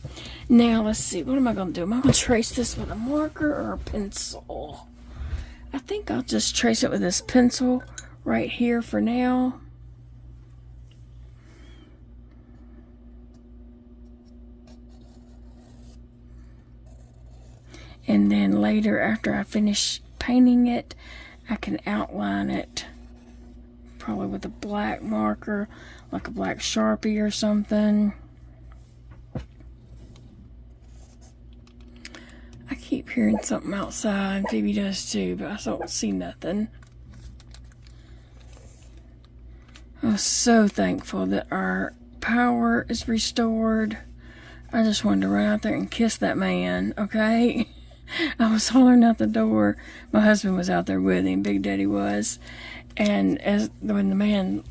now let's see. What am I going to do? Am I going to trace this with a marker or a pencil? I think I'll just trace it with this pencil right here for now. And then later, after I finish painting it, I can outline it probably with a black marker, like a black Sharpie or something. I keep hearing something outside. Phoebe does too, but I don't see nothing. I'm so thankful that our power is restored. I just wanted to run out there and kiss that man, okay? I was hollering out the door. My husband was out there with him, Big Daddy was. And when the man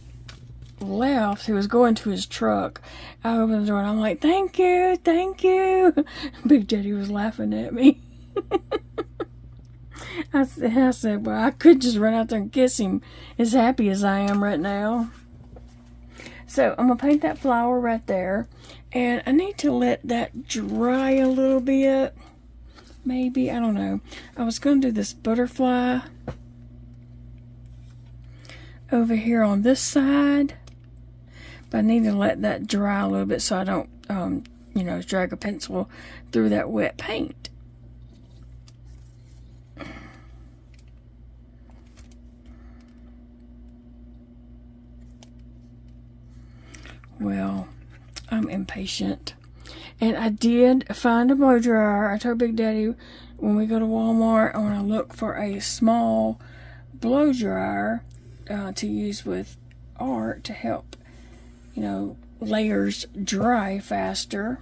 left, he was going to his truck. I opened the door and I'm like, thank you, thank you. Big Daddy was laughing at me. I said, well, I could just run out there and kiss him, as happy as I am right now. So I'm going to paint that flower right there. And I need to let that dry a little bit. Maybe, I don't know. I was going to do this butterfly over here on this side. But I need to let that dry a little bit so I don't, you know, drag a pencil through that wet paint. Well, I'm impatient. And I did find a blow dryer. I told Big Daddy when we go to Walmart, I want to look for a small blow dryer to use with art to help, you know, layers dry faster.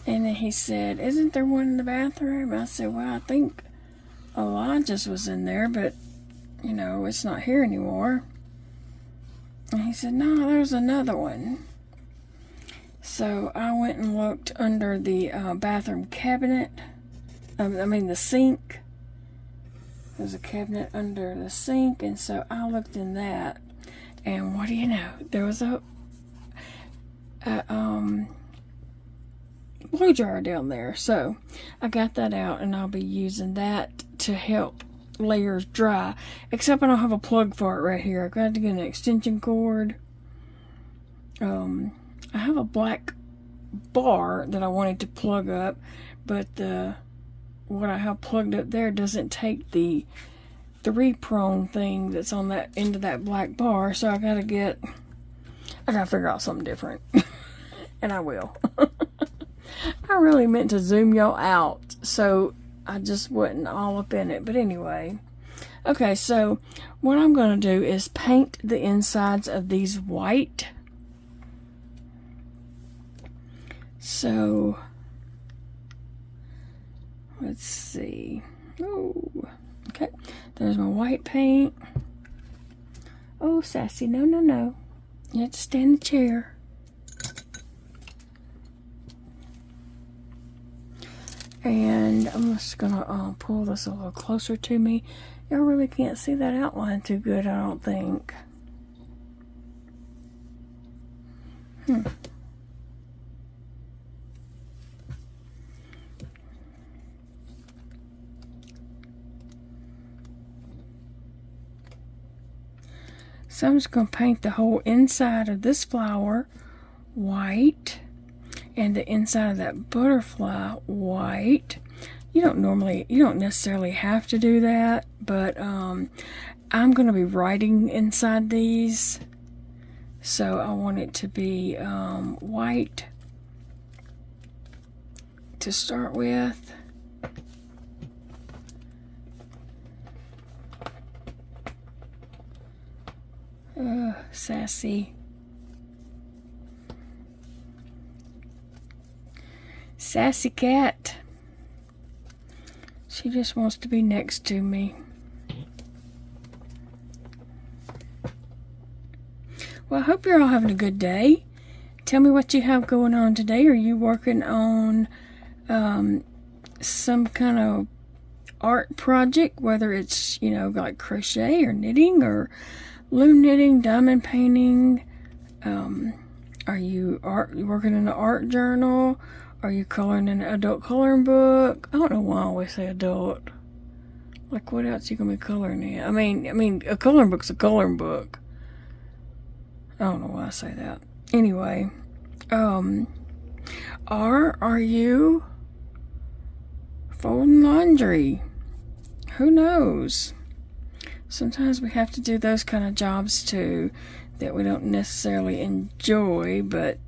And then he said, isn't there one in the bathroom? I said, well, I think Elijah's was in there, but, you know, it's not here anymore. And he said, no, there's another one. So I went and looked under the bathroom cabinet. I mean the sink. There's a cabinet under the sink, and so I looked in that. And what do you know? There was a blow dryer down there. So I got that out, and I'll be using that to help layers dry. Except I don't have a plug for it right here. I've got to get an extension cord. I have a black bar that I wanted to plug up, but what I have plugged up there doesn't take the 3-prong thing that's on that end of that black bar, so I gotta figure out something different. And I will. I really meant to zoom y'all out, so I just wasn't all up in it. But anyway, okay, so what I'm gonna do is paint the insides of these white. So, let's see. Oh, okay. There's my white paint. Oh, Sassy, no, no, no. You have to stay in the chair. And I'm just gonna pull this a little closer to me. Y'all really can't see that outline too good, I don't think. So I'm just going to paint the whole inside of this flower white and the inside of that butterfly white. You don't necessarily have to do that, but I'm going to be writing inside these. So I want it to be white to start with. Sassy. Sassy cat. She just wants to be next to me. Well, I hope you're all having a good day. Tell me what you have going on today. Are you working on some kind of art project, whether it's, you know, like crochet or knitting or loom knitting, diamond painting? Are you working in an art journal? Are you coloring in an adult coloring book? I don't know why I always say adult. Like, what else you gonna be coloring in? I mean, a coloring book's a coloring book. I don't know why I say that. Anyway, are you folding laundry? Who knows? Sometimes we have to do those kind of jobs too that we don't necessarily enjoy, but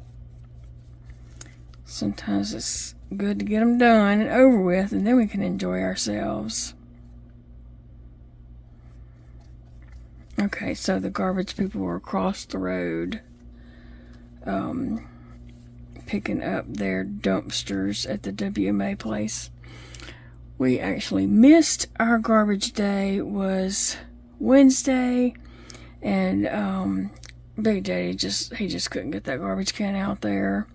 sometimes it's good to get them done and over with, and then we can enjoy ourselves. Okay, so the garbage people were across the road picking up their dumpsters at the WMA place. We actually missed our garbage day. Was Wednesday, and Big Daddy just couldn't get that garbage can out there.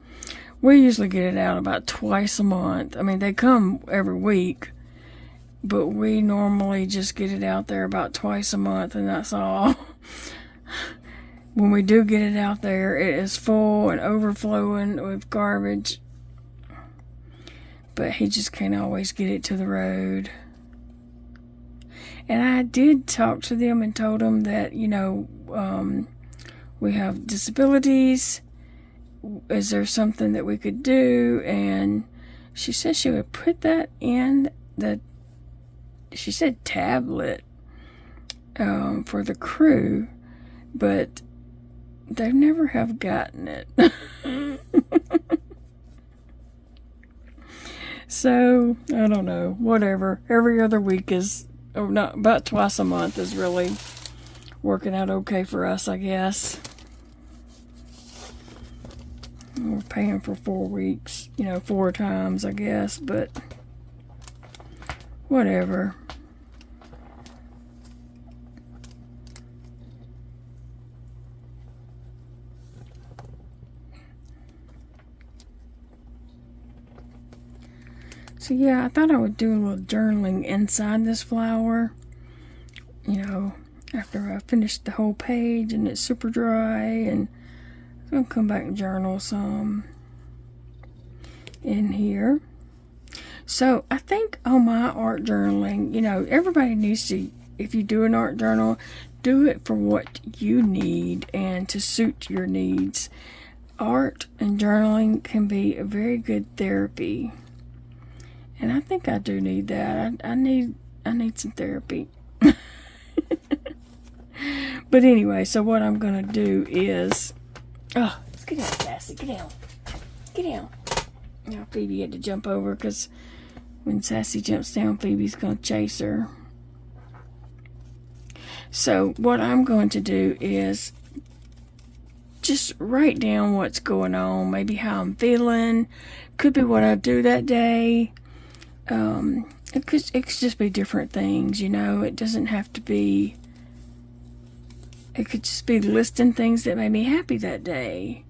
We usually get it out about twice a month. I mean, they come every week, but we normally just get it out there about twice a month, and that's all. When we do get it out there, it is full and overflowing with garbage, but he just can't always get it to the road. And I did talk to them and told them that, you know, we have disabilities. Is there something that we could do? And she said she would put that in the, she said tablet for the crew, but they never have gotten it. So, I don't know, whatever. Every other week is, or not, about twice a month is really working out okay for us, I guess. We're paying for 4 weeks, you know, 4 times, I guess, but whatever. So yeah, I thought I would do a little journaling inside this flower, you know, after I finish the whole page and it's super dry, and I'm going to come back and journal some in here. So I think on my art journaling, you know, everybody needs to, if you do an art journal, do it for what you need and to suit your needs. Art and journaling can be a very good therapy. And I think I do need that. I need some therapy. But anyway, so what I'm going to do is... Oh, let's get down, Sassy. Get down. Get down. Now, Phoebe had to jump over because when Sassy jumps down, Phoebe's going to chase her. So what I'm going to do is just write down what's going on. Maybe how I'm feeling. Could be what I do that day. It could just be different things, you know. It doesn't have to be, it could just be listing things that made me happy that day.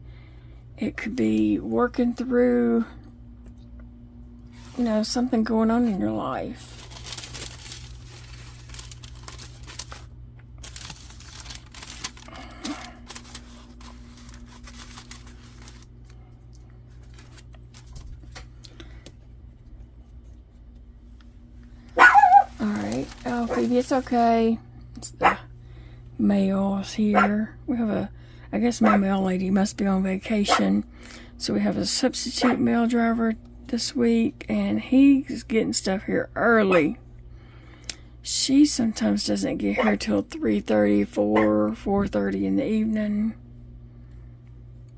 It could be working through, you know, something going on in your life. Oh, Phoebe, it's okay. It's the mails here. We have a, I guess my mail lady must be on vacation. So we have a substitute mail driver this week, and he's getting stuff here early. She sometimes doesn't get here till 3:30, 4:30 in the evening.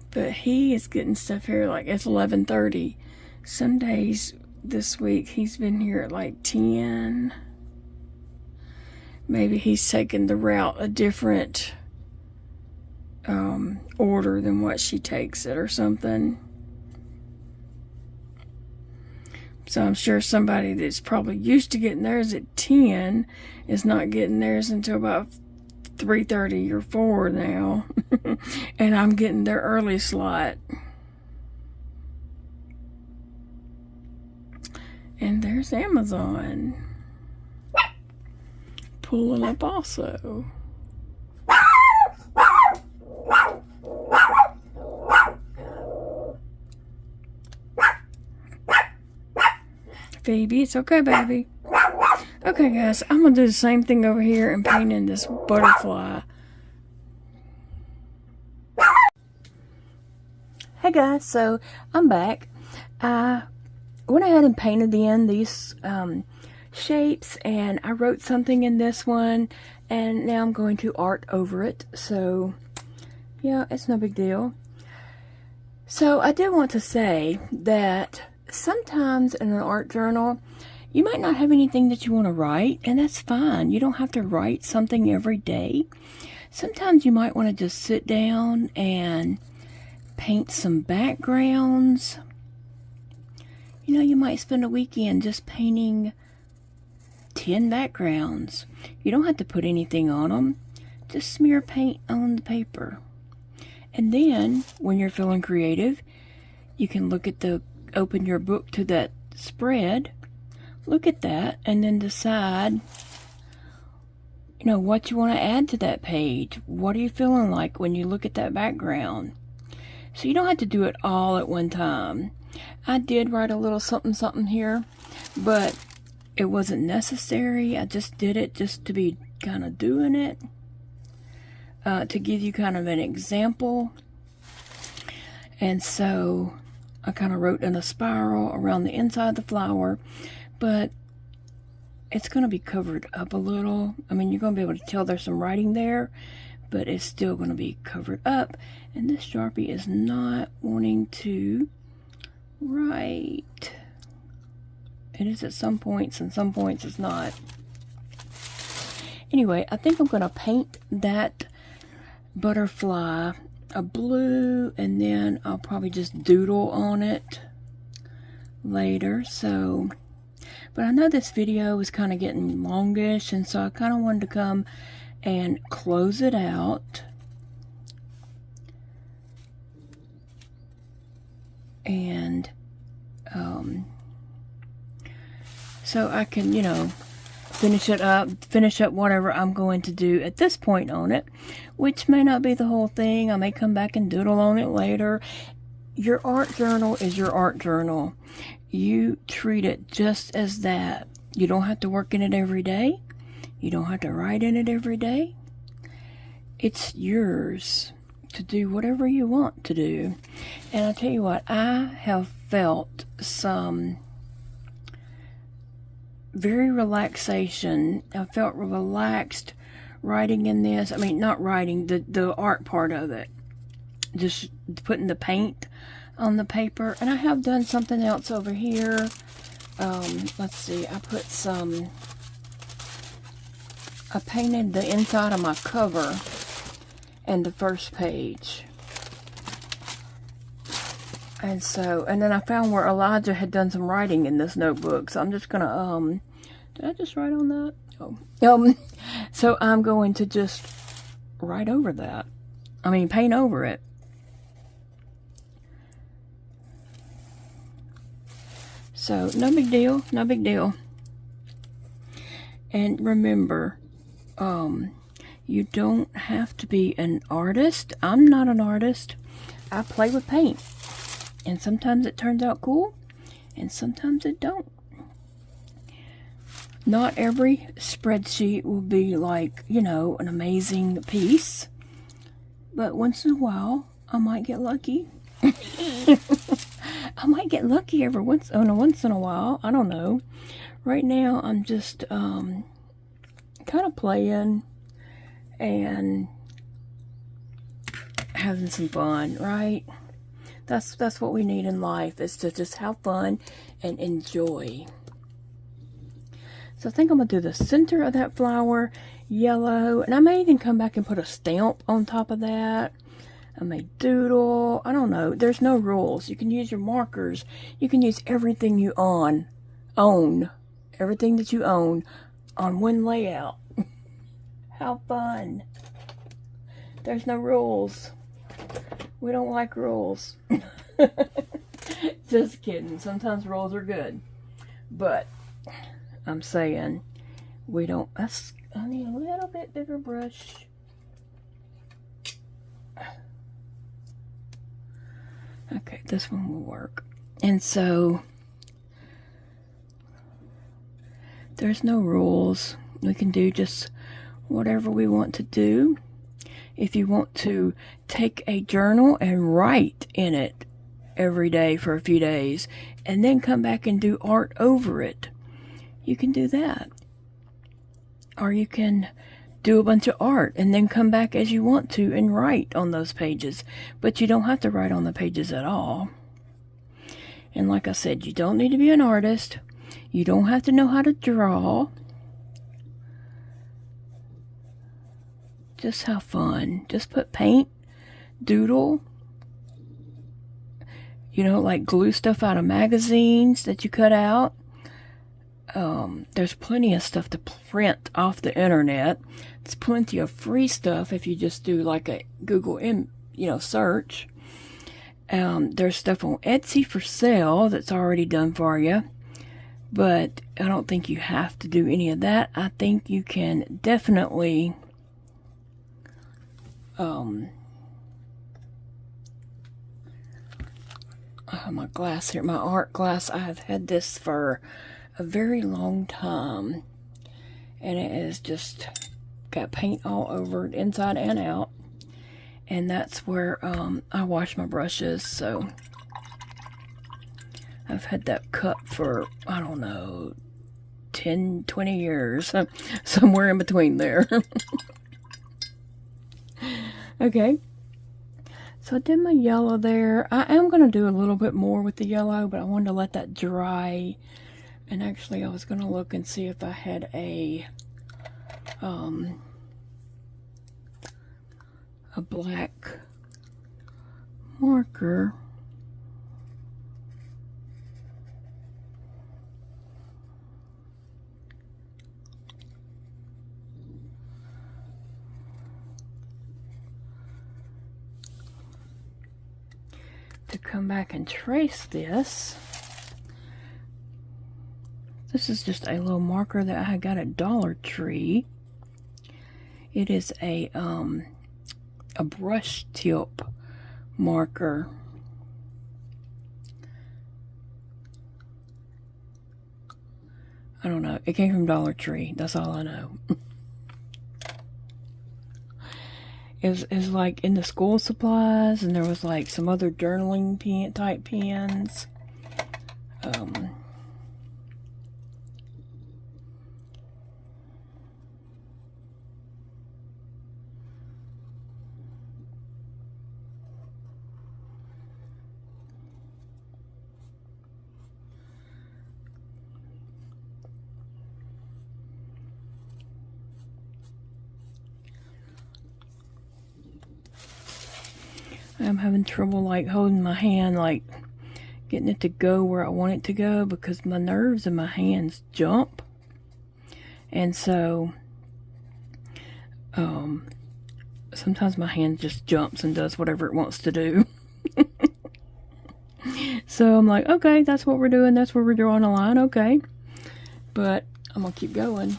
But he is getting stuff here like it's 11:30. Some days this week he's been here at like 10. Maybe he's taken the route a different order than what she takes it or something. So I'm sure somebody that's probably used to getting theirs at 10 is not getting theirs until about 3:30 or 4 now. And I'm getting their early slot. And there's Amazon pulling up also. Phoebe, it's okay, baby. Okay, guys, I'm going to do the same thing over here and paint in this butterfly. Hey, guys, so I'm back. I went ahead and painted in these shapes, and I wrote something in this one, and now I'm going to art over it. So, yeah, it's no big deal. So, I did want to say that sometimes in an art journal, you might not have anything that you want to write, and that's fine. You don't have to write something every day. Sometimes you might want to just sit down and paint some backgrounds. You know, you might spend a weekend just painting 10 backgrounds. You don't have to put anything on them. Just smear paint on the paper. And then, when you're feeling creative, you can look at open your book to that spread, look at that, and then decide, you know, what you want to add to that page. What are you feeling like when you look at that background? So you don't have to do it all at one time. I did write a little something here, but it wasn't necessary. I just did it just to be kind of doing it, to give you kind of an example. And so I kind of wrote in a spiral around the inside of the flower, but it's going to be covered up a little. I mean, you're going to be able to tell there's some writing there, but it's still going to be covered up. And this Sharpie is not wanting to write. It is at some points, and some points it's not. Anyway, I think I'm going to paint that butterfly a blue, and then I'll probably just doodle on it later. So, but I know this video is kind of getting longish, and so I kind of wanted to come and close it out. And so I can, you know, finish up whatever I'm going to do at this point on it, which may not be the whole thing. I may come back and doodle on it later. Your art journal is your art journal. You treat it just as that. You don't have to work in it every day. You don't have to write in it every day. It's yours to do whatever you want to do. And I'll tell you what, I have felt some very relaxation. I felt relaxed writing in this. I mean, not writing, the art part of it. Just putting the paint on the paper. And I have done something else over here. Let's see, I painted the inside of my cover and the first page. And so, and then I found where Elijah had done some writing in this notebook. So I'm just gonna, did I just write on that? Oh. So I'm going to just write over that. I mean, paint over it. So, no big deal, no big deal. And remember, you don't have to be an artist. I'm not an artist. I play with paint. And sometimes it turns out cool, and sometimes it don't. Not every spreadsheet will be like, you know, an amazing piece. But once in a while, I might get lucky. I might get lucky once in a while. I don't know. Right now, I'm just kind of playing and having some fun, right? That's what we need in life, is to just have fun and enjoy. So I think I'm going to do the center of that flower yellow. And I may even come back and put a stamp on top of that. I may doodle. I don't know. There's no rules. You can use your markers. You can use everything you own. Everything that you own on one layout. How fun. There's no rules. We don't like rules. Just kidding. Sometimes rules are good. But I'm saying we don't. I need a little bit bigger brush. Okay, this one will work. And so there's no rules. We can do just whatever we want to do. If you want to take a journal and write in it every day for a few days, and then come back and do art over it, you can do that. Or you can do a bunch of art and then come back as you want to and write on those pages. But you don't have to write on the pages at all. And like I said, you don't need to be an artist. You don't have to know how to draw. Just have fun. Just put paint, doodle, you know, like glue stuff out of magazines that you cut out. There's plenty of stuff to print off the internet. There's plenty of free stuff if you just do like a Google search. There's stuff on Etsy for sale that's already done for you. But I don't think you have to do any of that. I think you can definitely I have my glass here, my art glass. I have had this for a very long time, and it is just got paint all over it, inside and out. And that's where I wash my brushes. So I've had that cup for, I don't know, 10, 20 years, somewhere in between there. Okay, so I did my yellow there. I am going to do a little bit more with the yellow, but I wanted to let that dry. And actually I was going to look and see if I had a black marker. To come back and trace this. This is just a little marker that I got at Dollar Tree. It is a brush tip marker. I don't know. It came from Dollar Tree. That's all I know. It was like in the school supplies, and there was like some other journaling pen type pens. I'm having trouble like holding my hand, like getting it to go where I want it to go, because my nerves in my hands jump. And so sometimes my hand just jumps and does whatever it wants to do. So I'm like, okay, that's what we're doing. That's where we're drawing a line. Okay. But I'm going to keep going.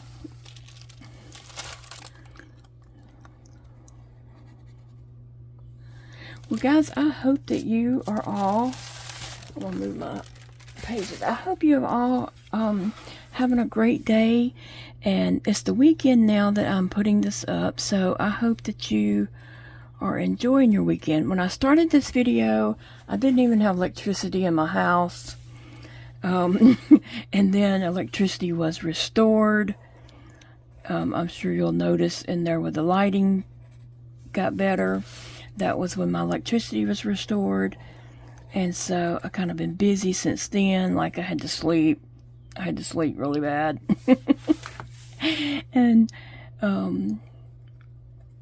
Well, guys, I hope that you are all, I'm going to move my pages. I hope you are all having a great day. And it's the weekend now that I'm putting this up. So I hope that you are enjoying your weekend. When I started this video, I didn't even have electricity in my house. And then electricity was restored. I'm sure you'll notice in there where the lighting got better. That was when my electricity was restored. And so I kind of been busy since then. Like I had to sleep. I had to sleep really bad. And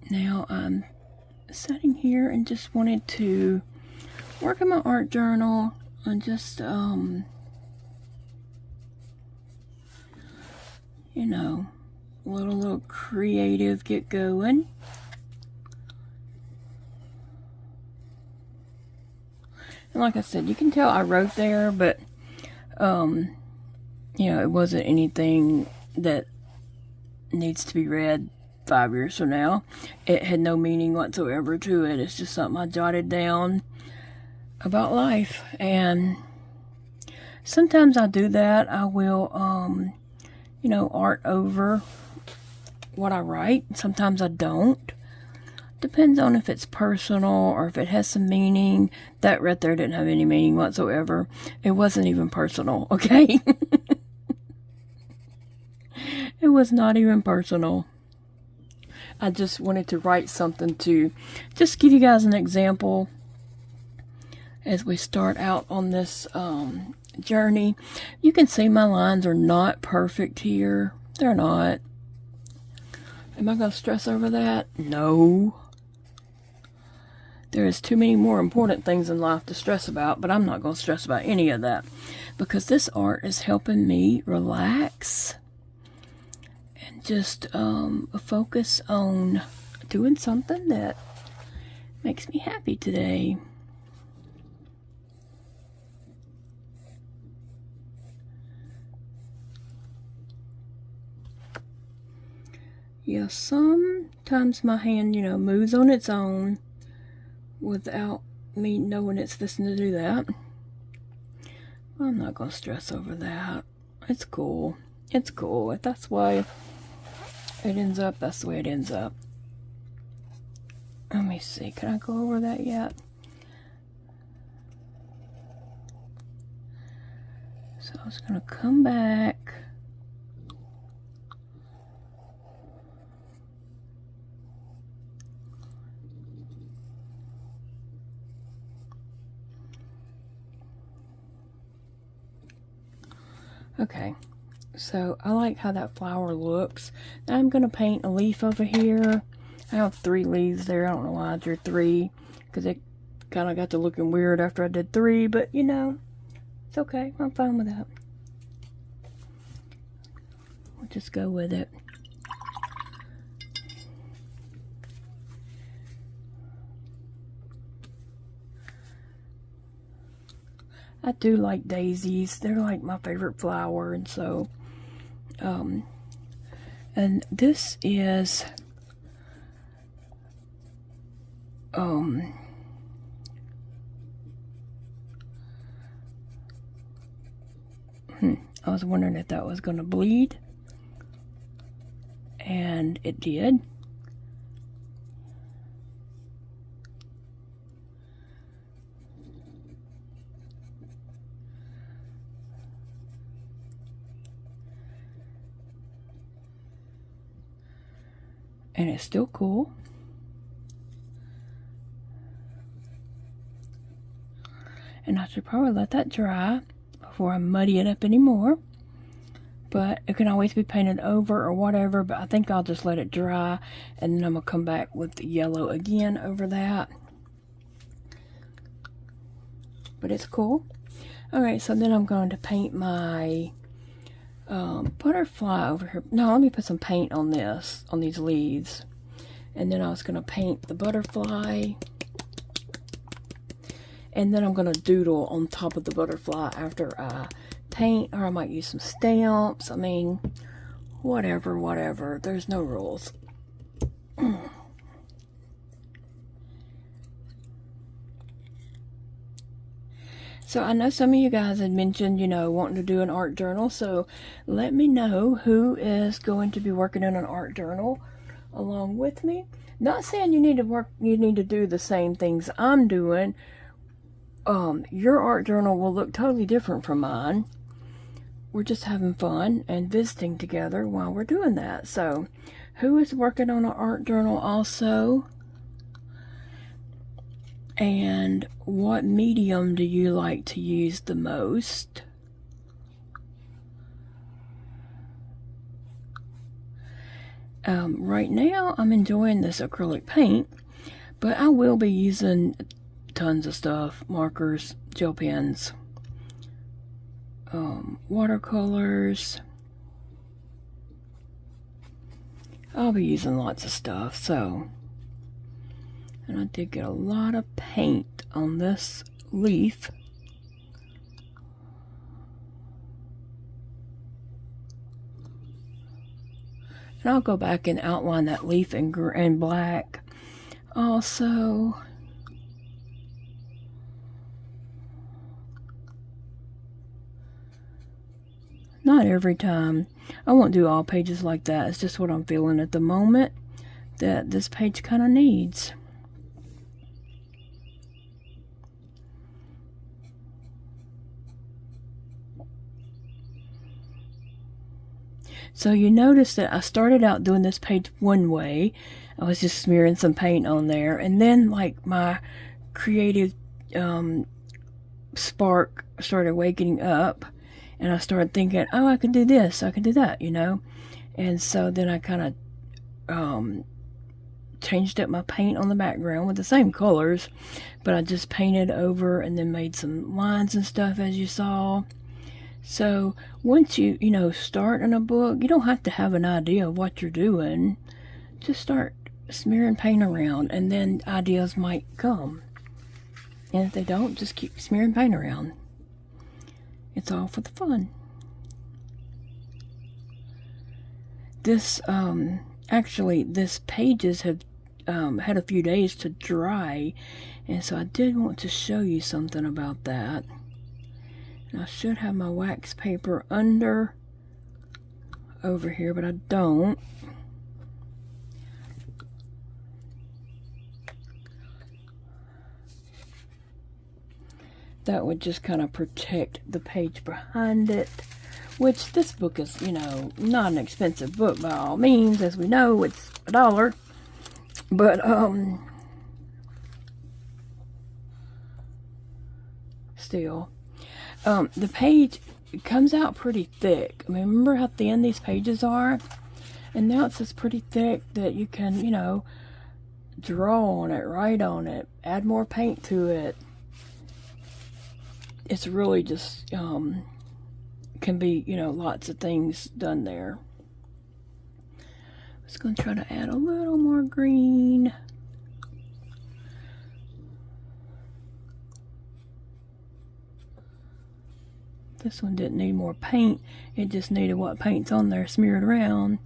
now I'm sitting here and just wanted to work in my art journal and just, you know, little creative get going. And like I said, you can tell I wrote there, but, you know, it wasn't anything that needs to be read 5 years from now. It had no meaning whatsoever to it. It's just something I jotted down about life. And sometimes I do that. I will, you know, art over what I write. Sometimes I don't. Depends on if it's personal or if it has some meaning. That right there didn't have any meaning whatsoever. It wasn't even personal, okay? It was not even personal. I just wanted to write something to just give you guys an example as we start out on this journey. You can see my lines are not perfect here. They're not. Am I going to stress over that? No. There is too many more important things in life to stress about, but I'm not going to stress about any of that because this art is helping me relax and just focus on doing something that makes me happy today. Yeah, sometimes my hand, you know, moves on its own without me knowing it's fixing to do that. I'm not going to stress over that. it's cool. It's cool. If that's why it ends up, that's the way it ends up. Let me see. Can I go over that yet? So I was going to come back. Okay, so I like how that flower looks. Now I'm going to paint a leaf over here. I have 3 leaves there. I don't know why I drew 3, because it kind of got to looking weird after I did 3, but you know, it's okay. I'm fine with that. We'll just go with it. I do like daisies. They're like my favorite flower, and so and this is I was wondering if that was going to bleed, and it did. And it's still cool. And I should probably let that dry before I muddy it up anymore. But it can always be painted over or whatever, but I think I'll just let it dry, and then I'm going to come back with the yellow again over that. But it's cool. Alright, so then I'm going to paint my butterfly over here. No, let me put some paint on this, on these leaves. And then I was going to paint the butterfly. And then I'm going to doodle on top of the butterfly after I paint, or I might use some stamps. I mean, whatever. There's no rules. So I know some of you guys had mentioned, you know, wanting to do an art journal. So let me know who is going to be working in an art journal along with me. Not saying you need to do the same things I'm doing. Your art journal will look totally different from mine. We're just having fun and visiting together while we're doing that. So who is working on an art journal also? And what medium do you like to use the most? Right now I'm enjoying this acrylic paint, but I will be using tons of stuff: markers, gel pens, watercolors. I'll be using lots of stuff. So, and I did get a lot of paint on this leaf. And I'll go back and outline that leaf in black also. Not every time. I won't do all pages like that. It's just what I'm feeling at the moment that this page kind of needs. So you notice that I started out doing this page one way. I was just smearing some paint on there, and then like my creative spark started waking up, and I started thinking, oh, I could do this, I could do that, you know. And so then I kind of changed up my paint on the background with the same colors, but I just painted over and then made some lines and stuff, as you saw. So once you start in a book, you don't have to have an idea of what you're doing. Just start smearing paint around, and then ideas might come. And if they don't, just keep smearing paint around. It's all for the fun. This actually, this pages have had a few days to dry, and so I did want to show you something about that. And I should have my wax paper under over here, but I don't. That would just kind of protect the page behind it, which this book is, you know, not an expensive book by all means. As we know, it's $1. But, still, the page comes out pretty thick. I mean, remember how thin these pages are? And now it's just pretty thick that you can, you know, draw on it, write on it, add more paint to it. It's really just, can be, you know, lots of things done there. I'm just going to try to add a little more green. This one didn't need more paint. It just needed what paint's on there smeared around.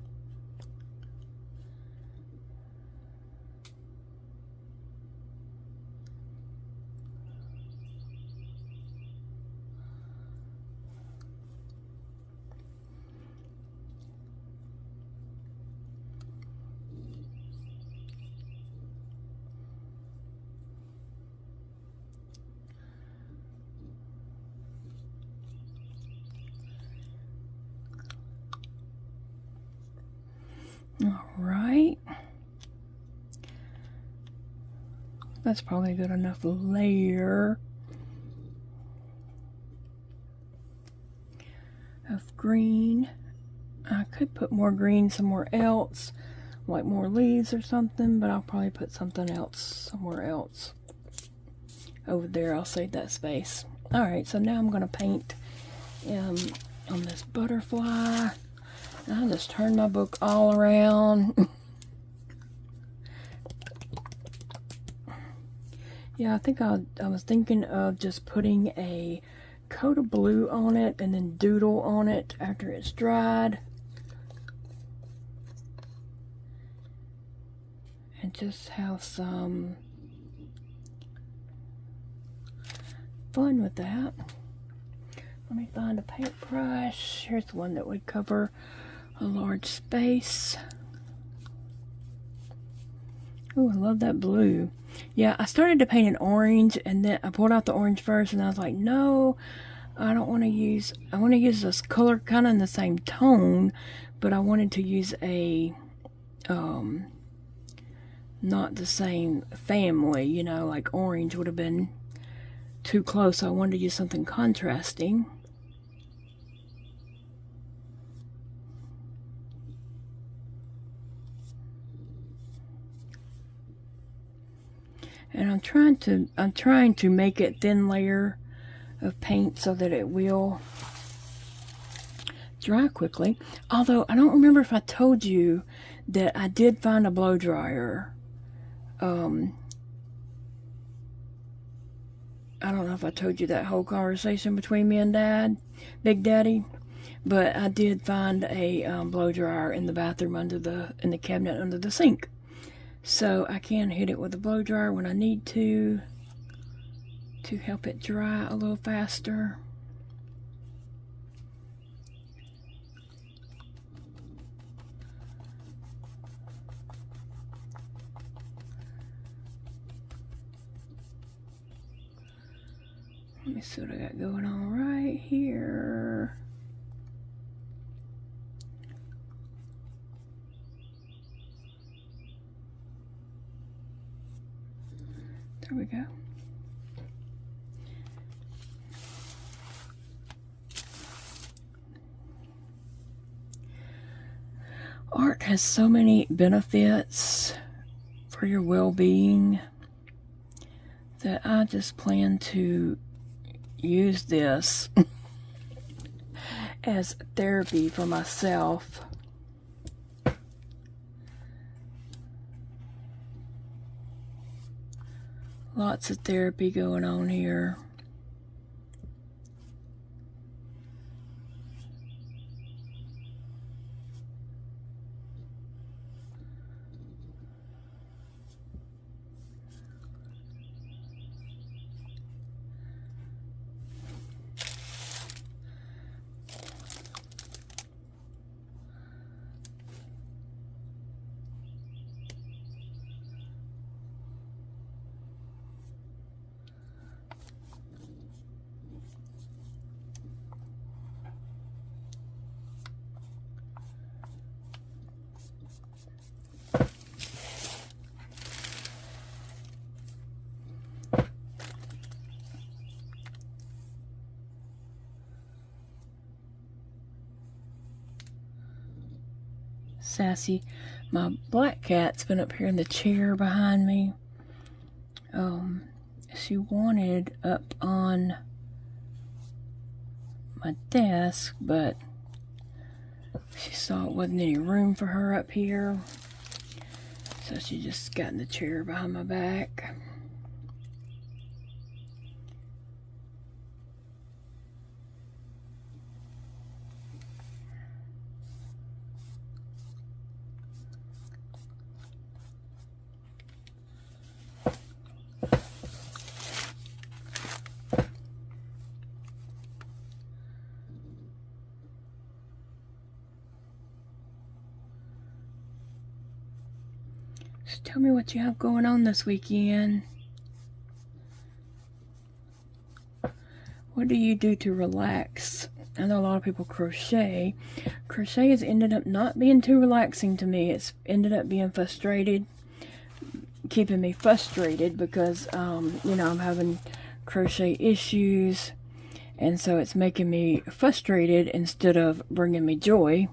Alright. That's probably a good enough layer of green. I could put more green somewhere else, like more leaves or something, but I'll probably put something else somewhere else. Over there, I'll save that space. Alright, so now I'm going to paint on this butterfly. I just turned my book all around. Yeah, I think I was thinking of just putting a coat of blue on it and then doodle on it after it's dried. And just have some fun with that. Let me find a paintbrush. Here's one that would cover a large space. Oh, I love that blue. Yeah, I started to paint an orange, and then I pulled out the orange first, and I was like, no, I don't want to use, I want to use this color kind of in the same tone, but I wanted to use a, not the same family, you know, like orange would have been too close, so I wanted to use something contrasting. And I'm trying to make it thin layer of paint so that it will dry quickly. Although I don't remember if I told you that I did find a blow dryer. I don't know if I told you that whole conversation between me and Dad, Big Daddy, but I did find a blow dryer in the bathroom in the cabinet under the sink. So I can hit it with a blow dryer when I need to help it dry a little faster. Let me see what I got going on right here. There we go. Art has so many benefits for your well-being that I just plan to use this as therapy for myself. Lots of therapy going on here. Sassy. My black cat's been up here in the chair behind me. She wanted up on my desk, but she saw it wasn't any room for her up here, so she just got in the chair behind my back. So tell me what you have going on this weekend. What do you do to relax? I know a lot of people crochet. Crochet has ended up not being too relaxing to me. It's ended up being keeping me frustrated because, you know, I'm having crochet issues. And so it's making me frustrated instead of bringing me joy.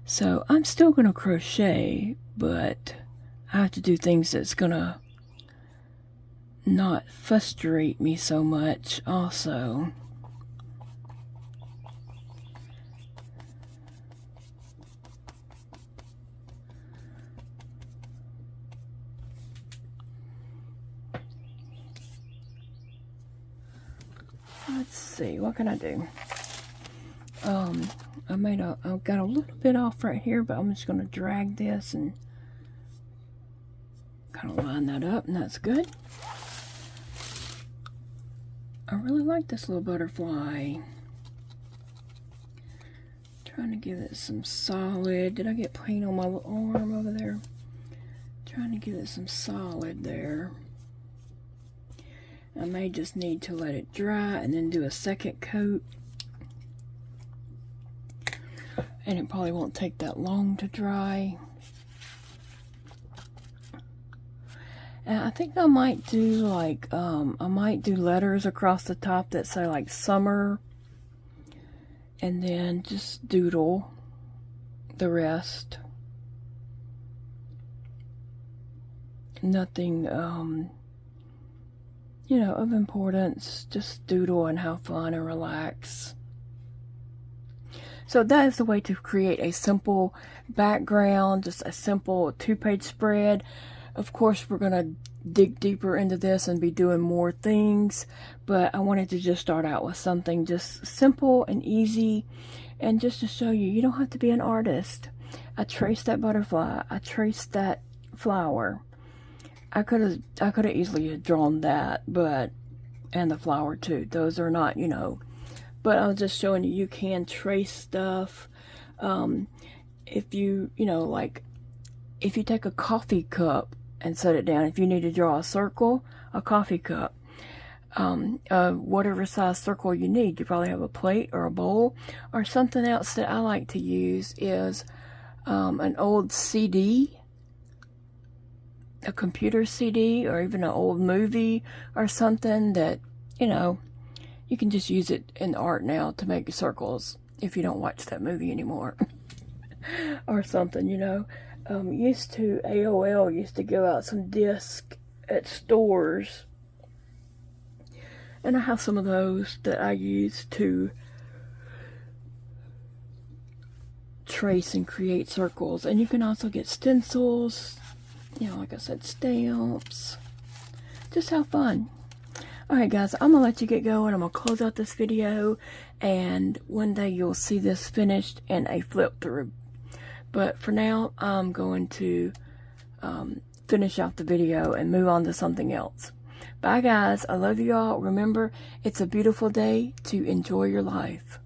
So I'm still going to crochet, but I have to do things that's going to not frustrate me so much also. Let's see, what can I do? I got a little bit off right here, but I'm just going to drag this and kind of line that up, and that's good. I really like this little butterfly. Trying to give it some solid. Did I get paint on my little arm over there? Trying to give it some solid there. I may just need to let it dry and then do a second coat. And it probably won't take that long to dry. And I think I might do like, I might do letters across the top that say like summer. And then just doodle the rest. Nothing, you know, of importance. Just doodle and have fun and relax. So that is the way to create a simple background, just a simple 2-page spread. Of course, we're going to dig deeper into this and be doing more things, but I wanted to just start out with something just simple and easy, and just to show you, you don't have to be an artist. I traced that butterfly, I traced that flower. I could have easily drawn that, but, and the flower too. Those are not, you know, but I was just showing you, you can trace stuff. If you know, like, if you take a coffee cup and set it down, if you need to draw a circle, a coffee cup, whatever size circle you need, you probably have a plate or a bowl. Or something else that I like to use is an old CD, a computer CD, or even an old movie or something that, you know, you can just use it in art now to make circles if you don't watch that movie anymore. Or something, you know. Used to, AOL used to give out some discs at stores. And I have some of those that I use to trace and create circles. And you can also get stencils, you know, like I said, stamps. Just have fun. Alright guys, I'm going to let you get going. I'm going to close out this video, and one day you'll see this finished in a flip through. But for now, I'm going to finish out the video and move on to something else. Bye guys, I love you all. Remember, it's a beautiful day to enjoy your life.